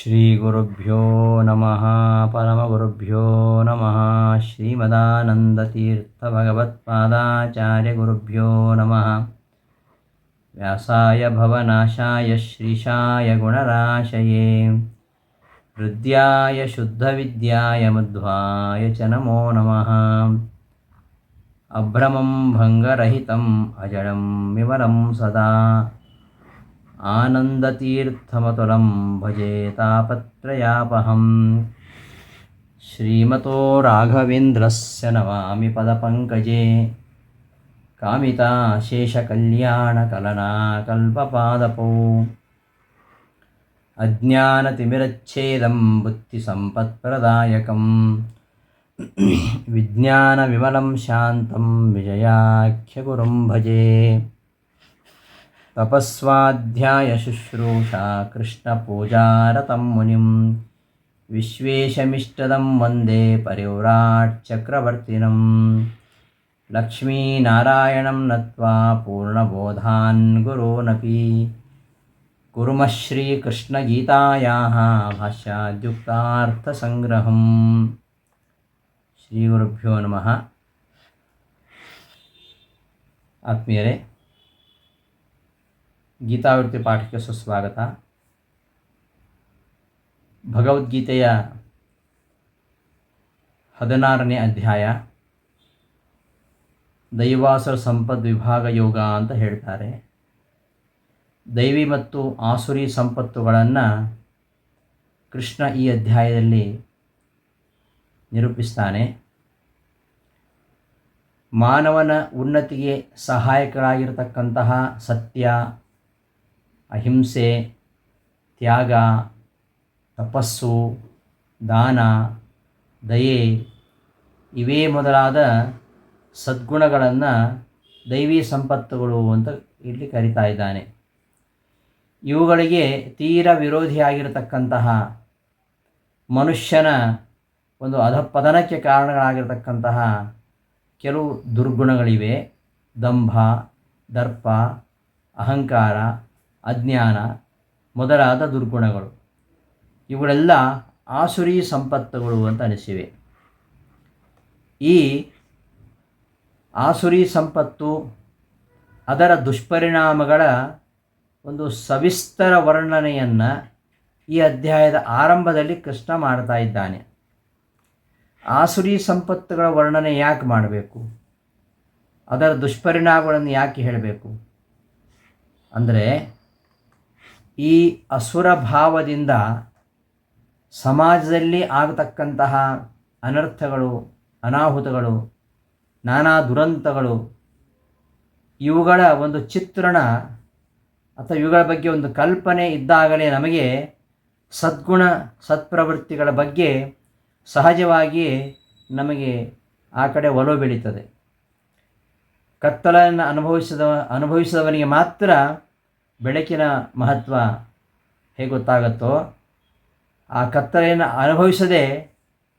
ಶ್ರೀಗುರುಭ್ಯೋ ನಮಃ ಪರಮಗುರುಭ್ಯೋ ನಮಃ ಶ್ರೀಮದಾನಂದತೀರ್ಥಭಗವತ್ಪಾದಾಚಾರ್ಯಗುರುಭ್ಯೋ ನಮಃ ವ್ಯಾಸಾಯ ಭವನಾಶಾಯ ಶ್ರೀಶಾಯ ಗುಣರಾಶಯೇ ಹೃದ್ಯಾಯ ಶುದ್ಧವಿದ್ಯಾಯ ಮಧ್ವಾಯ ಚ ನಮೋ ನಮಃ ಅಭ್ರಮಂ ಭಂಗರಹಿತಂ ಅಜಡಂ ವಿಮಲಂ ಸದಾ ಆನಂದತೀರ್ಥಮತುಲಂ ಭಜೆ ತಾಪತ್ರಯಾಪಹಂ ಶ್ರೀಮತೋ ರಾಘವೇಂದ್ರಸ್ಯ ನಮಾಮಿ ಪದಪಂಕಜೇ ಕಾಮಿತಾಶೇಷಕಲ್ಯಾಣಕಲನಾಕಲ್ಪಪಾದಪೌ ಅಜ್ಞಾನತಿಮಿರಚ್ಛೇದಂ ಬುದ್ಧಿಸಂಪತ್ಪ್ರದಾಯಕಂ ವಿಜ್ಞಾನವಿಮಲಂ ಶಾಂತಂ ವಿಜಯಾಖ್ಯಗುರುಂ ಭಜೆ ತಪಸ್ವಾಧ್ಯಾಯ ಶುಶ್ರೂಷಾ ಕೃಷ್ಣಪೂಜಾರತಂ ಮುನಿಂ ವಿಶ್ವೇಶಮಿಷ್ಟದಂ ವಂದೇ ಪರಿವ್ರಾಟ್ ಚಕ್ರವರ್ತಿನಂ ಲಕ್ಷ್ಮೀನಾರಾಯಣಂ ನತ್ವಾ ಪೂರ್ಣಬೋಧಾನ್ ಗುರೋನಪಿ ಕುರ್ಮಃ ಶ್ರೀಕೃಷ್ಣಗೀತಾಯಾಃ ಭಾಷ್ಯಾದ್ಯುಕ್ತಾರ್ಥಸಂಗ್ರಹಂ. ಶ್ರೀಗುರುಭ್ಯೋ ನಮಃ. ಆತ್ಮೀಯರೇ, ಗೀತಾವೃತ್ತಿ ಪಾಠಕ್ಕೆ ಸುಸ್ವಾಗತ. ಭಗವದ್ಗೀತೆಯ 16ನೇ ಅಧ್ಯಾಯ ದೈವಾಸುರ ಸಂಪದ್ವಿಭಾಗ ಯೋಗ ಅಂತ ಹೇಳ್ತಾರೆ. ದೈವಿ ಮತ್ತು ಆಸುರಿ ಸಂಪತ್ತುಗಳನ್ನು ಕೃಷ್ಣ ಈ ಅಧ್ಯಾಯದಲ್ಲಿ ನಿರೂಪಿಸ್ತಾನೆ. ಮಾನವನ ಉನ್ನತಿಗೆ ಸಹಾಯಕರಾಗಿರತಕ್ಕಂತಹ ಸತ್ಯ, ಅಹಿಂಸೆ, ತ್ಯಾಗ, ತಪಸ್ಸು, ದಾನ, ದಯೆ ಇವೇ ಮೊದಲಾದ ಸದ್ಗುಣಗಳನ್ನು ದೈವಿ ಸಂಪತ್ತುಗಳು ಅಂತ ಇಲ್ಲಿ ಕರೀತಾ ಇದ್ದಾನೆ. ಇವುಗಳಿಗೆ ತೀರ ವಿರೋಧಿಯಾಗಿರತಕ್ಕಂತಹ ಮನುಷ್ಯನ ಒಂದು ಅಧಪತನಕ್ಕೆ ಕಾರಣಗಳಾಗಿರತಕ್ಕಂತಹ ಕೆಲವು ದುರ್ಗುಣಗಳಿವೆ. ದಂಭ, ದರ್ಪ, ಅಹಂಕಾರ, ಅಜ್ಞಾನ ಮೊದಲಾದ ದುರ್ಗುಣಗಳು. ಇವುಗಳೆಲ್ಲ ಆಸುರಿ ಸಂಪತ್ತುಗಳು ಅಂತ ಅನಿಸಿವೆ. ಈ ಆಸುರಿ ಸಂಪತ್ತು, ಅದರ ದುಷ್ಪರಿಣಾಮಗಳ ಒಂದು ಸವಿಸ್ತರ ವರ್ಣನೆಯನ್ನು ಈ ಅಧ್ಯಾಯದ ಆರಂಭದಲ್ಲಿ ಕೃಷ್ಣ ಮಾಡ್ತಾ ಇದ್ದಾನೆ. ಆಸುರಿ ಸಂಪತ್ತುಗಳ ವರ್ಣನೆ ಯಾಕೆ ಮಾಡಬೇಕು, ಅದರ ದುಷ್ಪರಿಣಾಮಗಳನ್ನು ಯಾಕೆ ಹೇಳಬೇಕು ಅಂದರೆ, ಈ ಅಸುರ ಭಾವದಿಂದ ಸಮಾಜದಲ್ಲಿ ಆಗತಕ್ಕಂತಹ ಅನರ್ಥಗಳು, ಅನಾಹುತಗಳು, ನಾನಾ ದುರಂತಗಳು, ಇವುಗಳ ಒಂದು ಚಿತ್ರಣ ಅಥವಾ ಇವುಗಳ ಬಗ್ಗೆ ಒಂದು ಕಲ್ಪನೆ ಇದ್ದಾಗಲೇ ನಮಗೆ ಸದ್ಗುಣ ಸತ್ಪ್ರವೃತ್ತಿಗಳ ಬಗ್ಗೆ ಸಹಜವಾಗಿ ನಮಗೆ ಆ ಕಡೆ ಒಲವು ಬೆಳೀತದೆ. ಕತ್ತಲನ್ನು ಅನುಭವಿಸಿದವನಿಗೆ ಮಾತ್ರ ಬೆಳಕಿನ ಮಹತ್ವ ಹೇಗೆ ಗೊತ್ತಾಗುತ್ತೋ, ಆ ಕತ್ತಲೆಯನ್ನು ಅನುಭವಿಸದೆ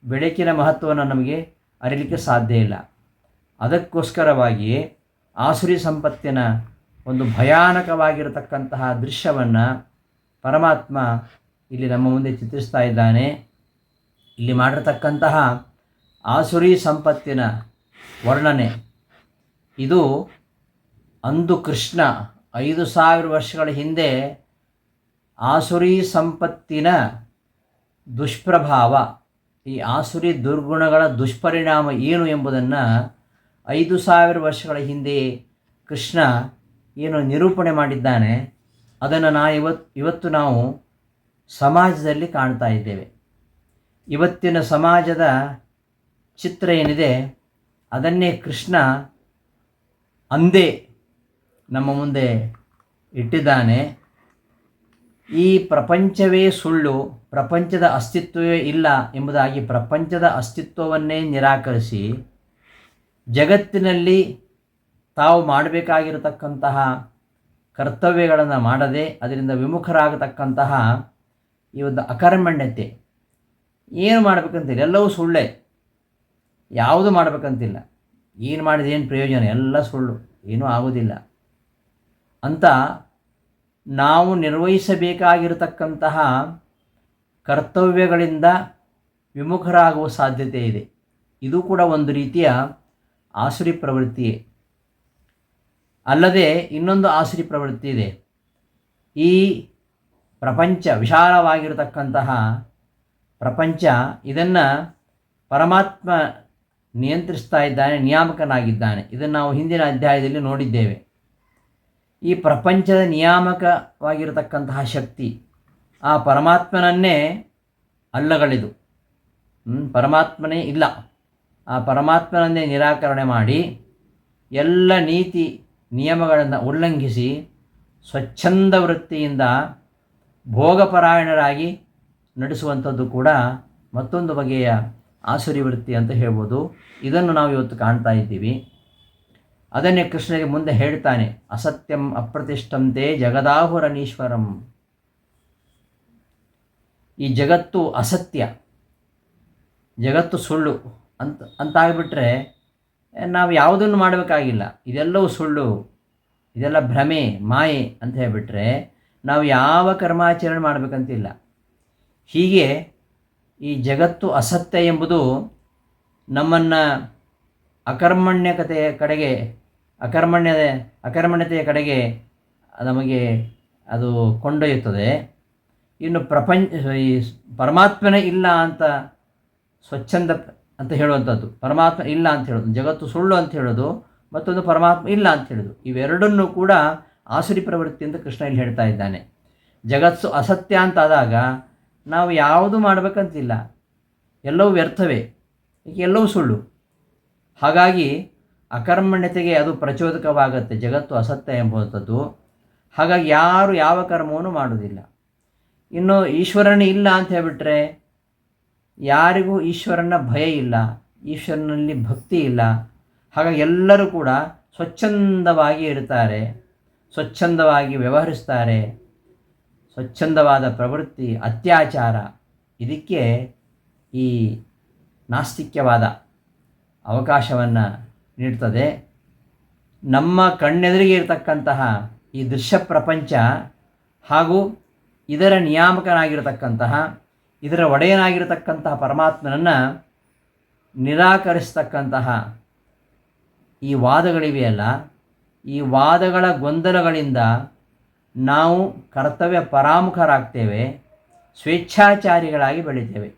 ಬೆಳಕಿನ ಮಹತ್ವವನ್ನು ನಮಗೆ ಅರಿಯಲಿಕ್ಕೆ ಸಾಧ್ಯ ಇಲ್ಲ. ಅದಕ್ಕೋಸ್ಕರವಾಗಿ ಆಸುರಿ ಸಂಪತ್ತಿನ ಒಂದು ಭಯಾನಕವಾಗಿರತಕ್ಕಂತಹ ದೃಶ್ಯವನ್ನು ಪರಮಾತ್ಮ ಇಲ್ಲಿ ನಮ್ಮ ಮುಂದೆ ಚಿತ್ರಿಸ್ತಾ ಇದ್ದಾನೆ. ಇಲ್ಲಿ ಮಾಡಿರತಕ್ಕಂತಹ ಆಸುರಿ ಸಂಪತ್ತಿನ ವರ್ಣನೆ ಇದು ಅಂದು ಕೃಷ್ಣ 5000 ವರ್ಷಗಳ ಹಿಂದೆ ಆಸುರಿ ಸಂಪತ್ತಿನ ದುಷ್ಪ್ರಭಾವ, ಈ ಆಸುರಿ ದುರ್ಗುಣಗಳ ದುಷ್ಪರಿಣಾಮ ಏನು ಎಂಬುದನ್ನು 5000 ವರ್ಷಗಳ ಹಿಂದೆ ಕೃಷ್ಣ ಏನು ನಿರೂಪಣೆ ಮಾಡಿದ್ದಾನೆ, ಅದನ್ನು ಇವತ್ತು ನಾವು ಸಮಾಜದಲ್ಲಿ ಕಾಣ್ತಾ ಇದ್ದೇವೆ. ಇವತ್ತಿನ ಸಮಾಜದ ಚಿತ್ರ ಏನಿದೆ ಅದನ್ನೇ ಕೃಷ್ಣ ಅಂದೇ ನಮ್ಮ ಮುಂದೆ ಇಟ್ಟಿದ್ದಾನೆ. ಈ ಪ್ರಪಂಚವೇ ಸುಳ್ಳು, ಪ್ರಪಂಚದ ಅಸ್ತಿತ್ವವೇ ಇಲ್ಲ ಎಂಬುದಾಗಿ ಪ್ರಪಂಚದ ಅಸ್ತಿತ್ವವನ್ನೇ ನಿರಾಕರಿಸಿ ಜಗತ್ತಿನಲ್ಲಿ ತಾವು ಮಾಡಬೇಕಾಗಿರತಕ್ಕಂತಹ ಕರ್ತವ್ಯಗಳನ್ನು ಮಾಡದೆ ಅದರಿಂದ ವಿಮುಖರಾಗತಕ್ಕಂತಹ ಈ ಒಂದು ಅಕರ್ಮಣ್ಯತೆ, ಏನು ಮಾಡಬೇಕಂತಿಲ್ಲ, ಎಲ್ಲವೂ ಸುಳ್ಳೇ, ಯಾವುದು ಮಾಡಬೇಕಂತಿಲ್ಲ, ಏನು ಮಾಡಿದ ಏನು ಪ್ರಯೋಜನ, ಎಲ್ಲ ಸುಳ್ಳು, ಏನೂ ಆಗೋದಿಲ್ಲ ಅಂತ ನಾವು ನಿರ್ವಹಿಸಬೇಕಾಗಿರತಕ್ಕಂತಹ ಕರ್ತವ್ಯಗಳಿಂದ ವಿಮುಖರಾಗುವ ಸಾಧ್ಯತೆ ಇದೆ. ಇದು ಕೂಡ ಒಂದು ರೀತಿಯ ಆಸುರಿ ಪ್ರವೃತ್ತಿಯೇ. ಅಲ್ಲದೆ ಇನ್ನೊಂದು ಆಸುರಿ ಪ್ರವೃತ್ತಿ ಇದೆ. ಈ ಪ್ರಪಂಚ ವಿಶಾಲವಾಗಿರತಕ್ಕಂತಹ ಪ್ರಪಂಚ, ಇದನ್ನು ಪರಮಾತ್ಮ ನಿಯಂತ್ರಿಸ್ತಾ ಇದ್ದಾನೆ, ನಿಯಾಮಕನಾಗಿದ್ದಾನೆ. ಇದನ್ನು ನಾವು ಹಿಂದಿನ ಅಧ್ಯಾಯದಲ್ಲಿ ನೋಡಿದ್ದೇವೆ. ಈ ಪ್ರಪಂಚದ ನಿಯಾಮಕವಾಗಿರತಕ್ಕಂತಹ ಶಕ್ತಿ ಆ ಪರಮಾತ್ಮನನ್ನೇ ಅಲ್ಲಗಳೆದು, ಪರಮಾತ್ಮನೇ ಇಲ್ಲ, ಆ ಪರಮಾತ್ಮನನ್ನೇ ನಿರಾಕರಣೆ ಮಾಡಿ ಎಲ್ಲ ನೀತಿ ನಿಯಮಗಳನ್ನು ಉಲ್ಲಂಘಿಸಿ ಸ್ವಚ್ಛಂದ ವೃತ್ತಿಯಿಂದ ಭೋಗಪರಾಯಣರಾಗಿ ನಡೆಸುವಂಥದ್ದು ಕೂಡ ಮತ್ತೊಂದು ಬಗೆಯ ಆಸುರಿ ವೃತ್ತಿ ಅಂತ ಹೇಳ್ಬೋದು. ಇದನ್ನು ನಾವು ಇವತ್ತು ಕಾಣ್ತಾ ಇದ್ದೀವಿ. ಅದನ್ನೇ ಕೃಷ್ಣನಿಗೆ ಮುಂದೆ ಹೇಳ್ತಾನೆ, ಅಸತ್ಯಂ ಅಪ್ರತಿಷ್ಠಂತೆ ಜಗದಾಹುರನೀಶ್ವರಂ. ಈ ಜಗತ್ತು ಅಸತ್ಯ, ಜಗತ್ತು ಸುಳ್ಳು ಅಂತಾಗ್ಬಿಟ್ರೆ ನಾವು ಯಾವುದನ್ನು ಮಾಡಬೇಕಾಗಿಲ್ಲ. ಇದೆಲ್ಲವೂ ಸುಳ್ಳು, ಇದೆಲ್ಲ ಭ್ರಮೆ, ಮಾಯೆ ಅಂತ ಹೇಳಿಬಿಟ್ರೆ ನಾವು ಯಾವ ಕರ್ಮಾಚರಣೆ ಮಾಡಬೇಕಂತಿಲ್ಲ. ಹೀಗೆ ಈ ಜಗತ್ತು ಅಸತ್ಯ ಎಂಬುದು ನಮ್ಮನ್ನು ಅಕರ್ಮಣ್ಯತೆಯ ಕಡೆಗೆ ನಮಗೆ ಅದು ಕೊಂಡೊಯ್ಯುತ್ತದೆ. ಇನ್ನು ಈ ಪರಮಾತ್ಮನೇ ಇಲ್ಲ ಅಂತ ಸ್ವಚ್ಛಂದ ಅಂತ ಹೇಳುವಂಥದ್ದು, ಪರಮಾತ್ಮ ಇಲ್ಲ ಅಂತ ಹೇಳೋದು, ಜಗತ್ತು ಸುಳ್ಳು ಅಂತ ಹೇಳೋದು, ಮತ್ತೊಂದು ಪರಮಾತ್ಮ ಇಲ್ಲ ಅಂತ ಹೇಳೋದು, ಇವೆರಡನ್ನೂ ಕೂಡ ಆಸುರಿ ಪ್ರವೃತ್ತಿ ಅಂತ ಕೃಷ್ಣ ಇಲ್ಲಿ ಹೇಳ್ತಾ ಇದ್ದಾನೆ. ಜಗತ್ತು ಅಸತ್ಯ ಅಂತಾದಾಗ ನಾವು ಯಾವುದು ಮಾಡಬೇಕಂತಿಲ್ಲ, ಎಲ್ಲವೂ ವ್ಯರ್ಥವೇ, ಎಲ್ಲವೂ ಸುಳ್ಳು. ಹಾಗಾಗಿ ಅಕರ್ಮಣ್ಯತೆಗೆ ಅದು ಪ್ರಚೋದಕವಾಗುತ್ತೆ, ಜಗತ್ತು ಅಸತ್ಯ ಎಂಬುವಂಥದ್ದು. ಹಾಗಾಗಿ ಯಾರು ಯಾವ ಕರ್ಮವನ್ನು ಮಾಡೋದಿಲ್ಲ. ಇನ್ನು ಈಶ್ವರನೇ ಇಲ್ಲ ಅಂತ ಹೇಳಿಬಿಟ್ರೆ ಯಾರಿಗೂ ಈಶ್ವರನ ಭಯ ಇಲ್ಲ, ಈಶ್ವರನಲ್ಲಿ ಭಕ್ತಿ ಇಲ್ಲ. ಹಾಗಾಗಿ ಎಲ್ಲರೂ ಕೂಡ ಸ್ವಚ್ಛಂದವಾಗಿ ಇರ್ತಾರೆ, ಸ್ವಚ್ಛಂದವಾಗಿ ವ್ಯವಹರಿಸ್ತಾರೆ. ಸ್ವಚ್ಛಂದವಾದ ಪ್ರವೃತ್ತಿ, ಅತ್ಯಾಚಾರ, ಇದಕ್ಕೆ ಈ ನಾಸ್ತಿಕ್ಯವಾದ ಅವಕಾಶವನ್ನು ನೀಡ್ತದೆ. ನಮ್ಮ ಕಣ್ಣೆದುರಿಗೆ ಇರತಕ್ಕಂತಹ ಈ ದೃಶ್ಯ ಪ್ರಪಂಚ ಹಾಗೂ ಇದರ ನಿಯಾಮಕನಾಗಿರತಕ್ಕಂತಹ, ಇದರ ಒಡೆಯನಾಗಿರತಕ್ಕಂತಹ ಪರಮಾತ್ಮನನ್ನು ನಿರಾಕರಿಸ್ತಕ್ಕಂತಹ ಈ ವಾದಗಳಿವೆಯಲ್ಲ, ಈ ವಾದಗಳ ಗೊಂದಲಗಳಿಂದ ನಾವು ಕರ್ತವ್ಯ ಪರಾಮುಖರಾಗ್ತೇವೆ, ಸ್ವೇಚ್ಛಾಚಾರಿಗಳಾಗಿ ಬೆಳಿತೇವೆ.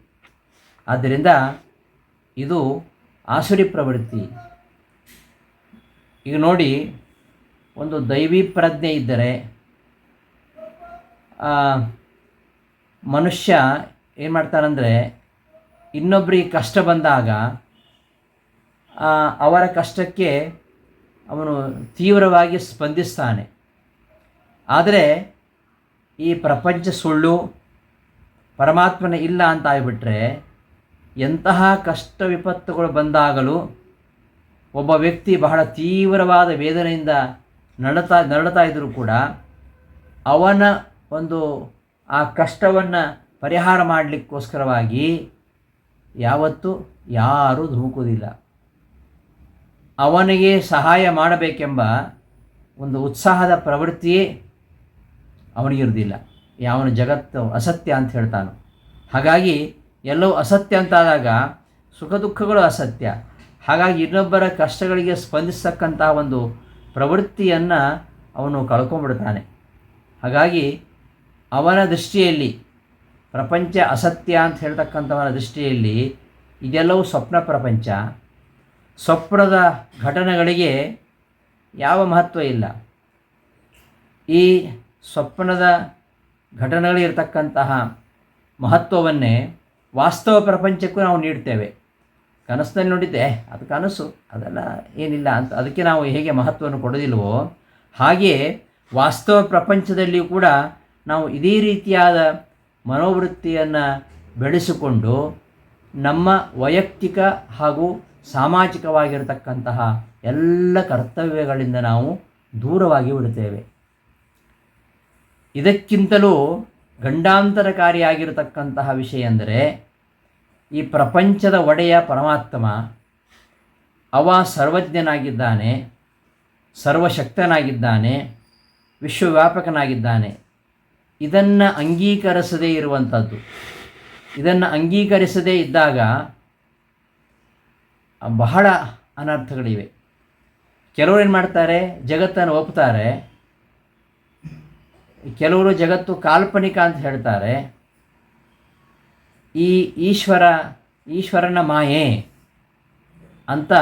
ಆದ್ದರಿಂದ ಇದು ಆಸುರಿ ಪ್ರವೃತ್ತಿ. ಈಗ ನೋಡಿ, ಒಂದು ದೈವಿ ಪ್ರಜ್ಞೆ ಇದ್ದರೆ ಮನುಷ್ಯ ಏನು ಮಾಡ್ತಾನಂದರೆ, ಇನ್ನೊಬ್ಬರಿಗೆ ಕಷ್ಟ ಬಂದಾಗ ಅವರ ಕಷ್ಟಕ್ಕೆ ಅವನು ತೀವ್ರವಾಗಿ ಸ್ಪಂದಿಸ್ತಾನೆ. ಆದರೆ ಈ ಪ್ರಪಂಚ ಸುಳ್ಳು, ಪರಮಾತ್ಮನೇ ಇಲ್ಲ ಅಂತ ಆಗಿಬಿಟ್ರೆ ಎಂತಹ ಕಷ್ಟ ವಿಪತ್ತುಗಳು ಬಂದಾಗಲೂ ಒಬ್ಬ ವ್ಯಕ್ತಿ ಬಹಳ ತೀವ್ರವಾದ ವೇದನೆಯಿಂದ ನರಳುತ್ತಾ ಇದ್ದರೂ ಕೂಡ ಅವನ ಒಂದು ಆ ಕಷ್ಟವನ್ನು ಪರಿಹಾರ ಮಾಡಲಿಕ್ಕೋಸ್ಕರವಾಗಿ ಯಾವತ್ತೂ ಯಾರೂ ಧುಮುಕುವುದಿಲ್ಲ. ಅವನಿಗೆ ಸಹಾಯ ಮಾಡಬೇಕೆಂಬ ಒಂದು ಉತ್ಸಾಹದ ಪ್ರವೃತ್ತಿಯೇ ಅವನಿಗಿರುವುದಿಲ್ಲ. ಯಾವನು ಜಗತ್ತು ಅಸತ್ಯ ಅಂತ ಹೇಳ್ತಾನೋ. ಹಾಗಾಗಿ ಎಲ್ಲವೂ ಅಸತ್ಯ ಅಂತಾದಾಗ ಸುಖ ದುಃಖಗಳು ಅಸತ್ಯ. ಹಾಗಾಗಿ ಇನ್ನೊಬ್ಬರ ಕಷ್ಟಗಳಿಗೆ ಸ್ಪಂದಿಸ್ತಕ್ಕಂತಹ ಒಂದು ಪ್ರವೃತ್ತಿಯನ್ನು ಅವನು ಕಳ್ಕೊಂಡ್ಬಿಡ್ತಾನೆ. ಹಾಗಾಗಿ ಅವನ ದೃಷ್ಟಿಯಲ್ಲಿ ಪ್ರಪಂಚ ಅಸತ್ಯ ಅಂತ ಹೇಳ್ತಕ್ಕಂಥವನ ದೃಷ್ಟಿಯಲ್ಲಿ ಇದೆಲ್ಲವೂ ಸ್ವಪ್ನ ಪ್ರಪಂಚ. ಸ್ವಪ್ನದ ಘಟನೆಗಳಿಗೆ ಯಾವ ಮಹತ್ವ ಇಲ್ಲ. ಈ ಸ್ವಪ್ನದ ಘಟನೆಗಳಿರ್ತಕ್ಕಂತಹ ಮಹತ್ವವನ್ನೇ ವಾಸ್ತವ ಪ್ರಪಂಚಕ್ಕೂ ನಾವು ನೀಡ್ತೇವೆ. ಕನಸಿನಲ್ಲಿ ನೋಡಿದ್ದೆ, ಅದು ಕನಸು, ಅದೆಲ್ಲ ಏನಿಲ್ಲ ಅಂತ ಅದಕ್ಕೆ ನಾವು ಹೇಗೆ ಮಹತ್ವವನ್ನು ಕೊಡೋದಿಲ್ವೋ, ಹಾಗೆಯೇ ವಾಸ್ತವ ಪ್ರಪಂಚದಲ್ಲಿಯೂ ಕೂಡ ನಾವು ಇದೇ ರೀತಿಯಾದ ಮನೋವೃತ್ತಿಯನ್ನು ಬೆಳೆಸಿಕೊಂಡು ನಮ್ಮ ವೈಯಕ್ತಿಕ ಹಾಗೂ ಸಾಮಾಜಿಕವಾಗಿರತಕ್ಕಂತಹ ಎಲ್ಲ ಕರ್ತವ್ಯಗಳಿಂದ ನಾವು ದೂರವಾಗಿ ಬಿಡುತ್ತೇವೆ. ಇದಕ್ಕಿಂತಲೂ ಗಂಡಾಂತರಕಾರಿಯಾಗಿರತಕ್ಕಂತಹ ವಿಷಯ ಅಂದರೆ, ಈ ಪ್ರಪಂಚದ ಒಡೆಯ ಪರಮಾತ್ಮ, ಅವ ಸರ್ವಜ್ಞನಾಗಿದ್ದಾನೆ, ಸರ್ವಶಕ್ತನಾಗಿದ್ದಾನೆ, ವಿಶ್ವವ್ಯಾಪಕನಾಗಿದ್ದಾನೆ. ಇದನ್ನು ಅಂಗೀಕರಿಸದೇ ಇರುವಂಥದ್ದು, ಇದನ್ನು ಅಂಗೀಕರಿಸದೇ ಇದ್ದಾಗ ಬಹಳ ಅನರ್ಥಗಳಿವೆ. ಕೆಲವರು ಏನು ಮಾಡ್ತಾರೆ, ಜಗತ್ತನ್ನು ಒಪ್ತಾರೆ, ಕೆಲವರು ಜಗತ್ತು ಕಾಲ್ಪನಿಕ ಅಂತ ಹೇಳ್ತಾರೆ. ಈ ಈಶ್ವರನ ಮಾಯೆ ಅಂತ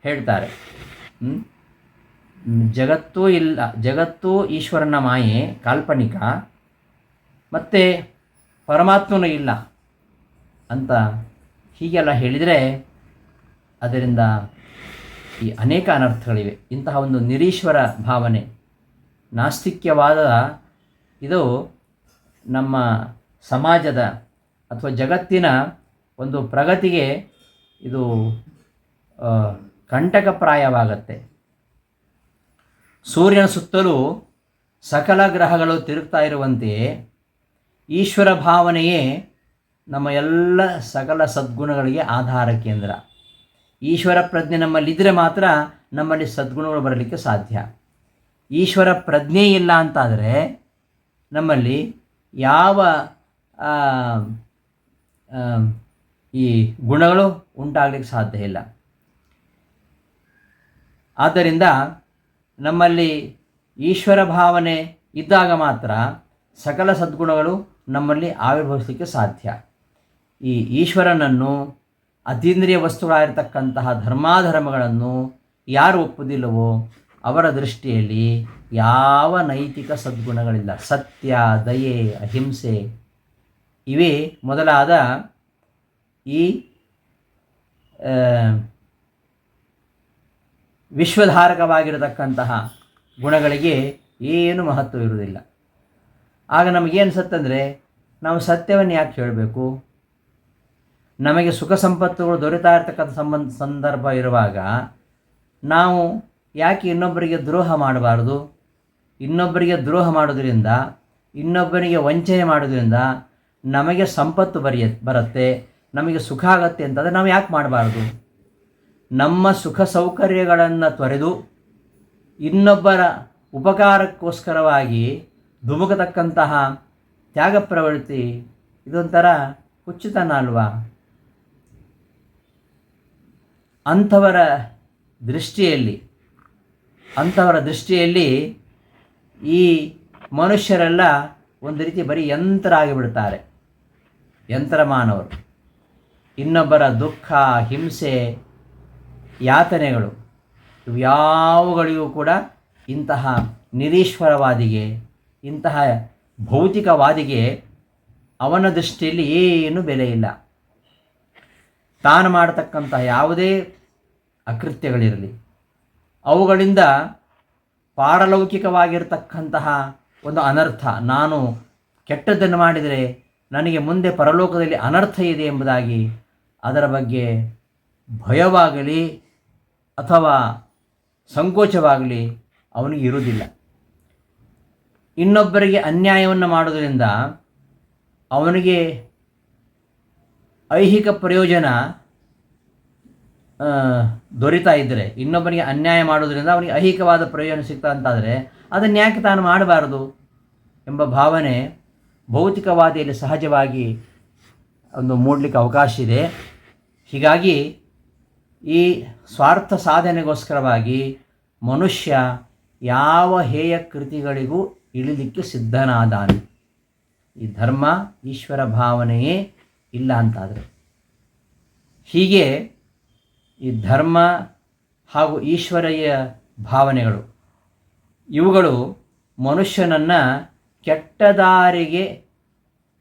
ಹೇಳ್ತಾರೆ. ಜಗತ್ತೂ ಇಲ್ಲ, ಜಗತ್ತು ಈಶ್ವರನ ಮಾಯೆ ಕಾಲ್ಪನಿಕ, ಮತ್ತು ಪರಮಾತ್ಮನೂ ಇಲ್ಲ ಅಂತ ಹೀಗೆಲ್ಲ ಹೇಳಿದರೆ ಅದರಿಂದ ಈ ಅನೇಕ ಅನರ್ಥಗಳಿವೆ. ಇಂತಹ ಒಂದು ನಿರೀಶ್ವರ ಭಾವನೆ, ನಾಸ್ತಿಕ್ಯವಾದ ಇದು ನಮ್ಮ ಸಮಾಜದ ಅಥವಾ ಜಗತ್ತಿನ ಒಂದು ಪ್ರಗತಿಗೆ ಇದು ಕಂಟಕಪ್ರಾಯವಾಗತ್ತೆ. ಸೂರ್ಯನ ಸುತ್ತಲೂ ಸಕಲ ಗ್ರಹಗಳು ತಿರುಗ್ತಾ ಇರುವಂತೆಯೇ ಈಶ್ವರ ಭಾವನೆಯೇ ನಮ್ಮ ಎಲ್ಲ ಸಕಲ ಸದ್ಗುಣಗಳಿಗೆ ಆಧಾರ ಕೇಂದ್ರ. ಈಶ್ವರ ಪ್ರಜ್ಞೆ ನಮ್ಮಲ್ಲಿದ್ದರೆ ಮಾತ್ರ ನಮ್ಮಲ್ಲಿ ಸದ್ಗುಣಗಳು ಬರಲಿಕ್ಕೆ ಸಾಧ್ಯ. ಈಶ್ವರ ಪ್ರಜ್ಞೆ ಇಲ್ಲ ಅಂತಾದರೆ ನಮ್ಮಲ್ಲಿ ಯಾವ ಈ ಗುಣಗಳು ಉಂಟಾಗಲಿಕ್ಕೆ ಸಾಧ್ಯ ಇಲ್ಲ. ಆದ್ದರಿಂದ ನಮ್ಮಲ್ಲಿ ಈಶ್ವರ ಭಾವನೆ ಇದ್ದಾಗ ಮಾತ್ರ ಸಕಲ ಸದ್ಗುಣಗಳು ನಮ್ಮಲ್ಲಿ ಆವಿರ್ಭವಿಸಲಿಕ್ಕೆ ಸಾಧ್ಯ. ಈ ಈಶ್ವರನನ್ನು, ಅತೀಂದ್ರಿಯ ವಸ್ತುಗಳಾಗಿರ್ತಕ್ಕಂತಹ ಧರ್ಮಾಧರ್ಮಗಳನ್ನು ಯಾರು ಒಪ್ಪುವುದಿಲ್ಲವೋ ಅವರ ದೃಷ್ಟಿಯಲ್ಲಿ ಯಾವ ನೈತಿಕ ಸದ್ಗುಣಗಳಿಲ್ಲ. ಸತ್ಯ, ದಯೆ, ಅಹಿಂಸೆ ಇವೇ ಮೊದಲಾದ ಈ ವಿಶ್ವಧಾರಕವಾಗಿರತಕ್ಕಂತಹ ಗುಣಗಳಿಗೆ ಏನು ಮಹತ್ವ ಇರುವುದಿಲ್ಲ. ಆಗ ನಮಗೇನಿಸುತ್ತಂದರೆ, ನಾವು ಸತ್ಯವನ್ನು ಯಾಕೆ ಹೇಳಬೇಕು? ನಮಗೆ ಸುಖ ಸಂಪತ್ತುಗಳು ದೊರೆತಾ ಇರತಕ್ಕಂಥ ಸಂದರ್ಭ ಇರುವಾಗ ನಾವು ಯಾಕೆ ಇನ್ನೊಬ್ಬರಿಗೆ ದ್ರೋಹ ಮಾಡಬಾರ್ದು? ಇನ್ನೊಬ್ಬರಿಗೆ ದ್ರೋಹ ಮಾಡೋದ್ರಿಂದ, ಇನ್ನೊಬ್ಬರಿಗೆ ವಂಚನೆ ಮಾಡೋದ್ರಿಂದ ನಮಗೆ ಸಂಪತ್ತು ಬರುತ್ತೆ, ನಮಗೆ ಸುಖ ಆಗತ್ತೆ ಅಂತಂದರೆ ನಾವು ಯಾಕೆ ಮಾಡಬಾರ್ದು? ನಮ್ಮ ಸುಖ ಸೌಕರ್ಯಗಳನ್ನು ತೊರೆದು ಇನ್ನೊಬ್ಬರ ಉಪಕಾರಕ್ಕೋಸ್ಕರವಾಗಿ ಧುಮುಕತಕ್ಕಂತಹ ತ್ಯಾಗ ಪ್ರವೃತ್ತಿ ಇದೊಂಥರ ಹುಚ್ಚುತನ ಅಲ್ವಾ? ಅಂಥವರ ದೃಷ್ಟಿಯಲ್ಲಿ ಈ ಮನುಷ್ಯರೆಲ್ಲ ಒಂದು ರೀತಿ ಬರೀ ಯಂತ್ರ ಆಗಿಬಿಡ್ತಾರೆ, ಯಂತ್ರ ಮಾನವರು. ಇನ್ನೊಬ್ಬರ ದುಃಖ, ಹಿಂಸೆ, ಯಾತನೆಗಳು ಇವ್ಯಾವುಗಳಿಗೂ ಕೂಡ ಇಂತಹ ನಿರೀಶ್ವರವಾದಿಗೆ, ಇಂತಹ ಭೌತಿಕವಾದಿಗೆ ಅವನ ದೃಷ್ಟಿಯಲ್ಲಿ ಏನು ಬೆಲೆ ಇಲ್ಲ. ತಾನು ಮಾಡತಕ್ಕಂತಹ ಯಾವುದೇ ಅಕೃತ್ಯಗಳಿರಲಿ ಅವುಗಳಿಂದ ಪಾರಲೌಕಿಕವಾಗಿರ್ತಕ್ಕಂತಹ ಒಂದು ಅನರ್ಥ, ನಾನು ಕೆಟ್ಟದ್ದನ್ನು ಮಾಡಿದರೆ ನನಗೆ ಮುಂದೆ ಪರಲೋಕದಲ್ಲಿ ಅನರ್ಥ ಇದೆ ಎಂಬುದಾಗಿ ಅದರ ಬಗ್ಗೆ ಭಯವಾಗಲಿ ಅಥವಾ ಸಂಕೋಚವಾಗಲಿ ಅವನಿಗೆ ಇರುವುದಿಲ್ಲ. ಇನ್ನೊಬ್ಬರಿಗೆ ಅನ್ಯಾಯವನ್ನು ಮಾಡೋದರಿಂದ ಅವನಿಗೆ ಐಹಿಕ ಪ್ರಯೋಜನ ದೊರೀತಾ ಇದ್ದರೆ, ಇನ್ನೊಬ್ಬನಿಗೆ ಅನ್ಯಾಯ ಮಾಡೋದ್ರಿಂದ ಅವನಿಗೆ ಐಹಿಕವಾದ ಪ್ರಯೋಜನ ಸಿಗ್ತಾ ಅಂತಾದರೆ ಅದನ್ನು ಯಾಕೆ ತಾನು ಮಾಡಬಾರದು ಎಂಬ ಭಾವನೆ ಭೌತಿಕವಾದಿಯಲ್ಲಿ ಸಹಜವಾಗಿ ಒಂದು ಮೂಡಲಿಕ್ಕೆ ಅವಕಾಶ ಇದೆ. ಹೀಗಾಗಿ ಈ ಸ್ವಾರ್ಥ ಸಾಧನೆಗೋಸ್ಕರವಾಗಿ ಮನುಷ್ಯ ಯಾವ ಹೇಯ ಕೃತಿಗಳಿಗೂ ಇಳಿಲಿಕ್ಕೆ ಸಿದ್ಧನಾದಾನೆ. ಈ ಧರ್ಮ ಈಶ್ವರ ಭಾವನೆಯೇ ಇಲ್ಲ ಅಂತಾದರೆ, ಹೀಗೆ ಈ ಧರ್ಮ ಹಾಗೂ ಈಶ್ವರೀಯ ಭಾವನೆಗಳು ಇವುಗಳು ಮನುಷ್ಯನನ್ನು ಕೆಟ್ಟ ದಾರಿಗೆ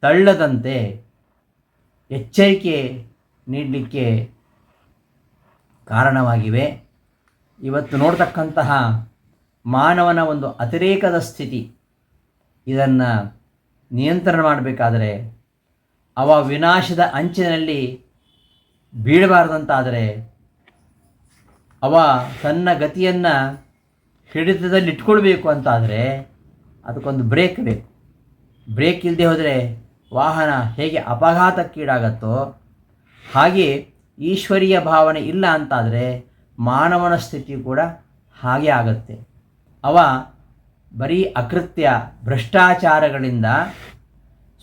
ತಳ್ಳದಂತೆ ಎಚ್ಚರಿಕೆ ನೀಡಲಿಕ್ಕೆ ಕಾರಣವಾಗಿವೆ. ಇವತ್ತು ನೋಡ್ತಕ್ಕಂತಹ ಮಾನವನ ಒಂದು ಅತಿರೇಕದ ಸ್ಥಿತಿ, ಇದನ್ನು ನಿಯಂತ್ರಣ ಮಾಡಬೇಕಾದರೆ, ಅವ ವಿನಾಶದ ಅಂಚಿನಲ್ಲಿ ಬೀಳಬಾರ್ದಂತಾದರೆ, ಅವ ತನ್ನ ಗತಿಯನ್ನು ಹಿಡಿತದಲ್ಲಿ ಇಟ್ಕೊಳ್ಬೇಕು ಅಂತಾದರೆ ಅದಕ್ಕೊಂದು ಬ್ರೇಕ್ ಬೇಕು. ಬ್ರೇಕ್ ಇಲ್ಲದೆ ಹೋದರೆ ವಾಹನ ಹೇಗೆ ಅಪಘಾತಕ್ಕೀಡಾಗತ್ತೋ ಹಾಗೆ ಈಶ್ವರೀಯ ಭಾವನೆ ಇಲ್ಲ ಅಂತಾದರೆ ಮಾನವನ ಸ್ಥಿತಿ ಕೂಡ ಹಾಗೆ ಆಗತ್ತೆ. ಅವ ಬರೀ ಅಕೃತ್ಯ ಭ್ರಷ್ಟಾಚಾರಗಳಿಂದ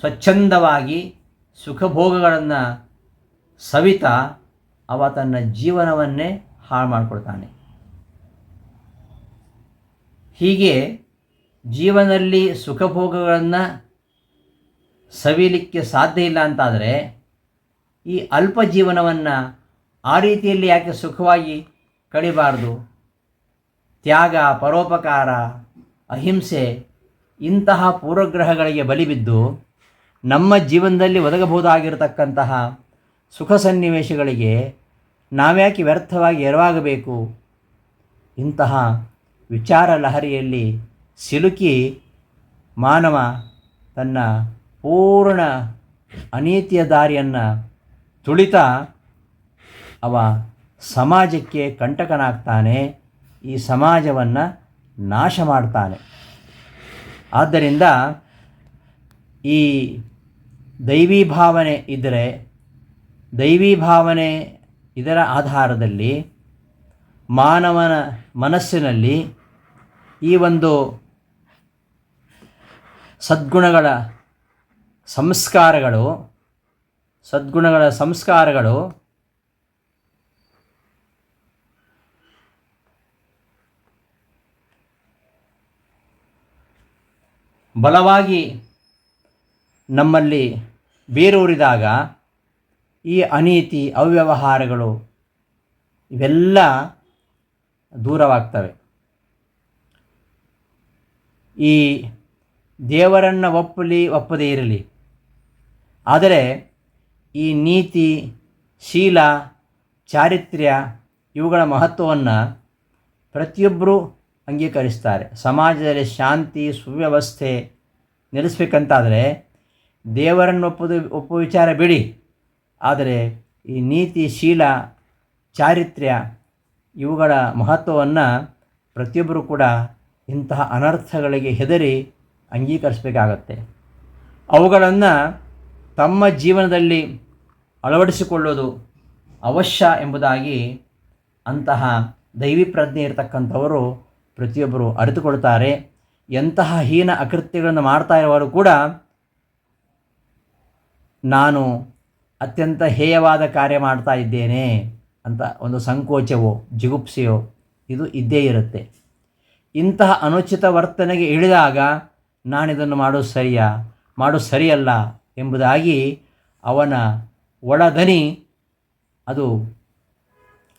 ಸ್ವಚ್ಛಂದವಾಗಿ ಸುಖಭೋಗಗಳನ್ನು ಸವಿತಾ ಅವ ತನ್ನ ಜೀವನವನ್ನೇ ಹಾಳು ಮಾಡಿಕೊಳ್ತಾನೆ. ಹೀಗೆ ಜೀವನದಲ್ಲಿ ಸುಖಭೋಗಗಳನ್ನು ಸವಿಲಿಕ್ಕೆ ಸಾಧ್ಯ ಇಲ್ಲ ಅಂತಾದರೆ ಈ ಅಲ್ಪ ಜೀವನವನ್ನು ಆ ರೀತಿಯಲ್ಲಿ ಯಾಕೆ ಸುಖವಾಗಿ ಕಳಿಬಾರ್ದು? ತ್ಯಾಗ, ಪರೋಪಕಾರ, ಅಹಿಂಸೆ ಇಂತಹ ಪೂರ್ವಗ್ರಹಗಳಿಗೆ ಬಲಿಬಿದ್ದು ನಮ್ಮ ಜೀವನದಲ್ಲಿ ಒದಗಬಹುದಾಗಿರತಕ್ಕಂತಹ ಸುಖ ಸನ್ನಿವೇಶಗಳಿಗೆ ನಾವ್ಯಾಕೆ ವ್ಯರ್ಥವಾಗಿ ಎರವಾಗಬೇಕು? ಇಂತಹ ವಿಚಾರ ಲಹರಿಯಲ್ಲಿ ಸಿಲುಕಿ ಮಾನವ ತನ್ನ ಪೂರ್ಣ ಅನೀತಿಯ ದಾರಿಯನ್ನು ತುಳಿತಾ ಅವ ಸಮಾಜಕ್ಕೆ ಕಂಟಕನಾಗ್ತಾನೆ, ಈ ಸಮಾಜವನ್ನು ನಾಶ ಮಾಡ್ತಾನೆ. ಆದ್ದರಿಂದ ಈ ದೈವಿ ಭಾವನೆ ಇದ್ದರೆ, ದೈವಿ ಭಾವನೆ ಇದರ ಆಧಾರದಲ್ಲಿ ಮಾನವನ ಮನಸ್ಸಿನಲ್ಲಿ ಈ ಒಂದು ಸದ್ಗುಣಗಳ ಸಂಸ್ಕಾರಗಳು ಬಲವಾಗಿ ನಮ್ಮಲ್ಲಿ ಬೇರೂರಿದಾಗ ಈ ಅನೀತಿ, ಅವ್ಯವಹಾರಗಳು ಇವೆಲ್ಲ ದೂರವಾಗ್ತವೆ. ಈ ದೇವರನ್ನು ಒಪ್ಪದೇ ಇರಲಿ, ಆದರೆ ಈ ನೀತಿ, ಶೀಲ, ಚಾರಿತ್ರ್ಯ ಇವುಗಳ ಮಹತ್ವವನ್ನು ಪ್ರತಿಯೊಬ್ಬರೂ ಅಂಗೀಕರಿಸ್ತಾರೆ. ಸಮಾಜದಲ್ಲಿ ಶಾಂತಿ, ಸುವ್ಯವಸ್ಥೆ ನೆಲೆಸಬೇಕಂತಾದರೆ ದೇವರನ್ನು ಒಪ್ಪುವ ವಿಚಾರ ಬಿಡಿ, ಆದರೆ ಈ ನೀತಿ, ಶೀಲ, ಚಾರಿತ್ರ್ಯ ಇವುಗಳ ಮಹತ್ವವನ್ನು ಪ್ರತಿಯೊಬ್ಬರೂ ಕೂಡ ಇಂತಹ ಅನರ್ಥಗಳಿಗೆ ಹೆದರಿ ಅಂಗೀಕರಿಸಬೇಕಾಗತ್ತೆ. ಅವುಗಳನ್ನು ತಮ್ಮ ಜೀವನದಲ್ಲಿ ಅಳವಡಿಸಿಕೊಳ್ಳೋದು ಅವಶ್ಯ ಎಂಬುದಾಗಿ ಅಂತಹ ದೈವಿ ಪ್ರಜ್ಞೆ ಇರತಕ್ಕಂಥವರು ಪ್ರತಿಯೊಬ್ಬರು ಅರಿತುಕೊಳ್ತಾರೆ. ಎಂತಹ ಹೀನ ಅಕೃತ್ಯಗಳನ್ನು ಮಾಡ್ತಾ ಇರುವವರು ಕೂಡ ನಾನು ಅತ್ಯಂತ ಹೇಯವಾದ ಕಾರ್ಯ ಮಾಡ್ತಾ ಇದ್ದೇನೆ ಅಂತ ಒಂದು ಸಂಕೋಚವೋ ಜಿಗುಪ್ಸೆಯೋ ಇದು ಇದ್ದೇ ಇರುತ್ತೆ. ಇಂತಹ ಅನುಚಿತ ವರ್ತನೆಗೆ ಇಳಿದಾಗ ನಾನಿದನ್ನು ಮಾಡೋದು ಸರಿಯಲ್ಲ ಎಂಬುದಾಗಿ ಅವನ ಒಳದನಿ ಅದು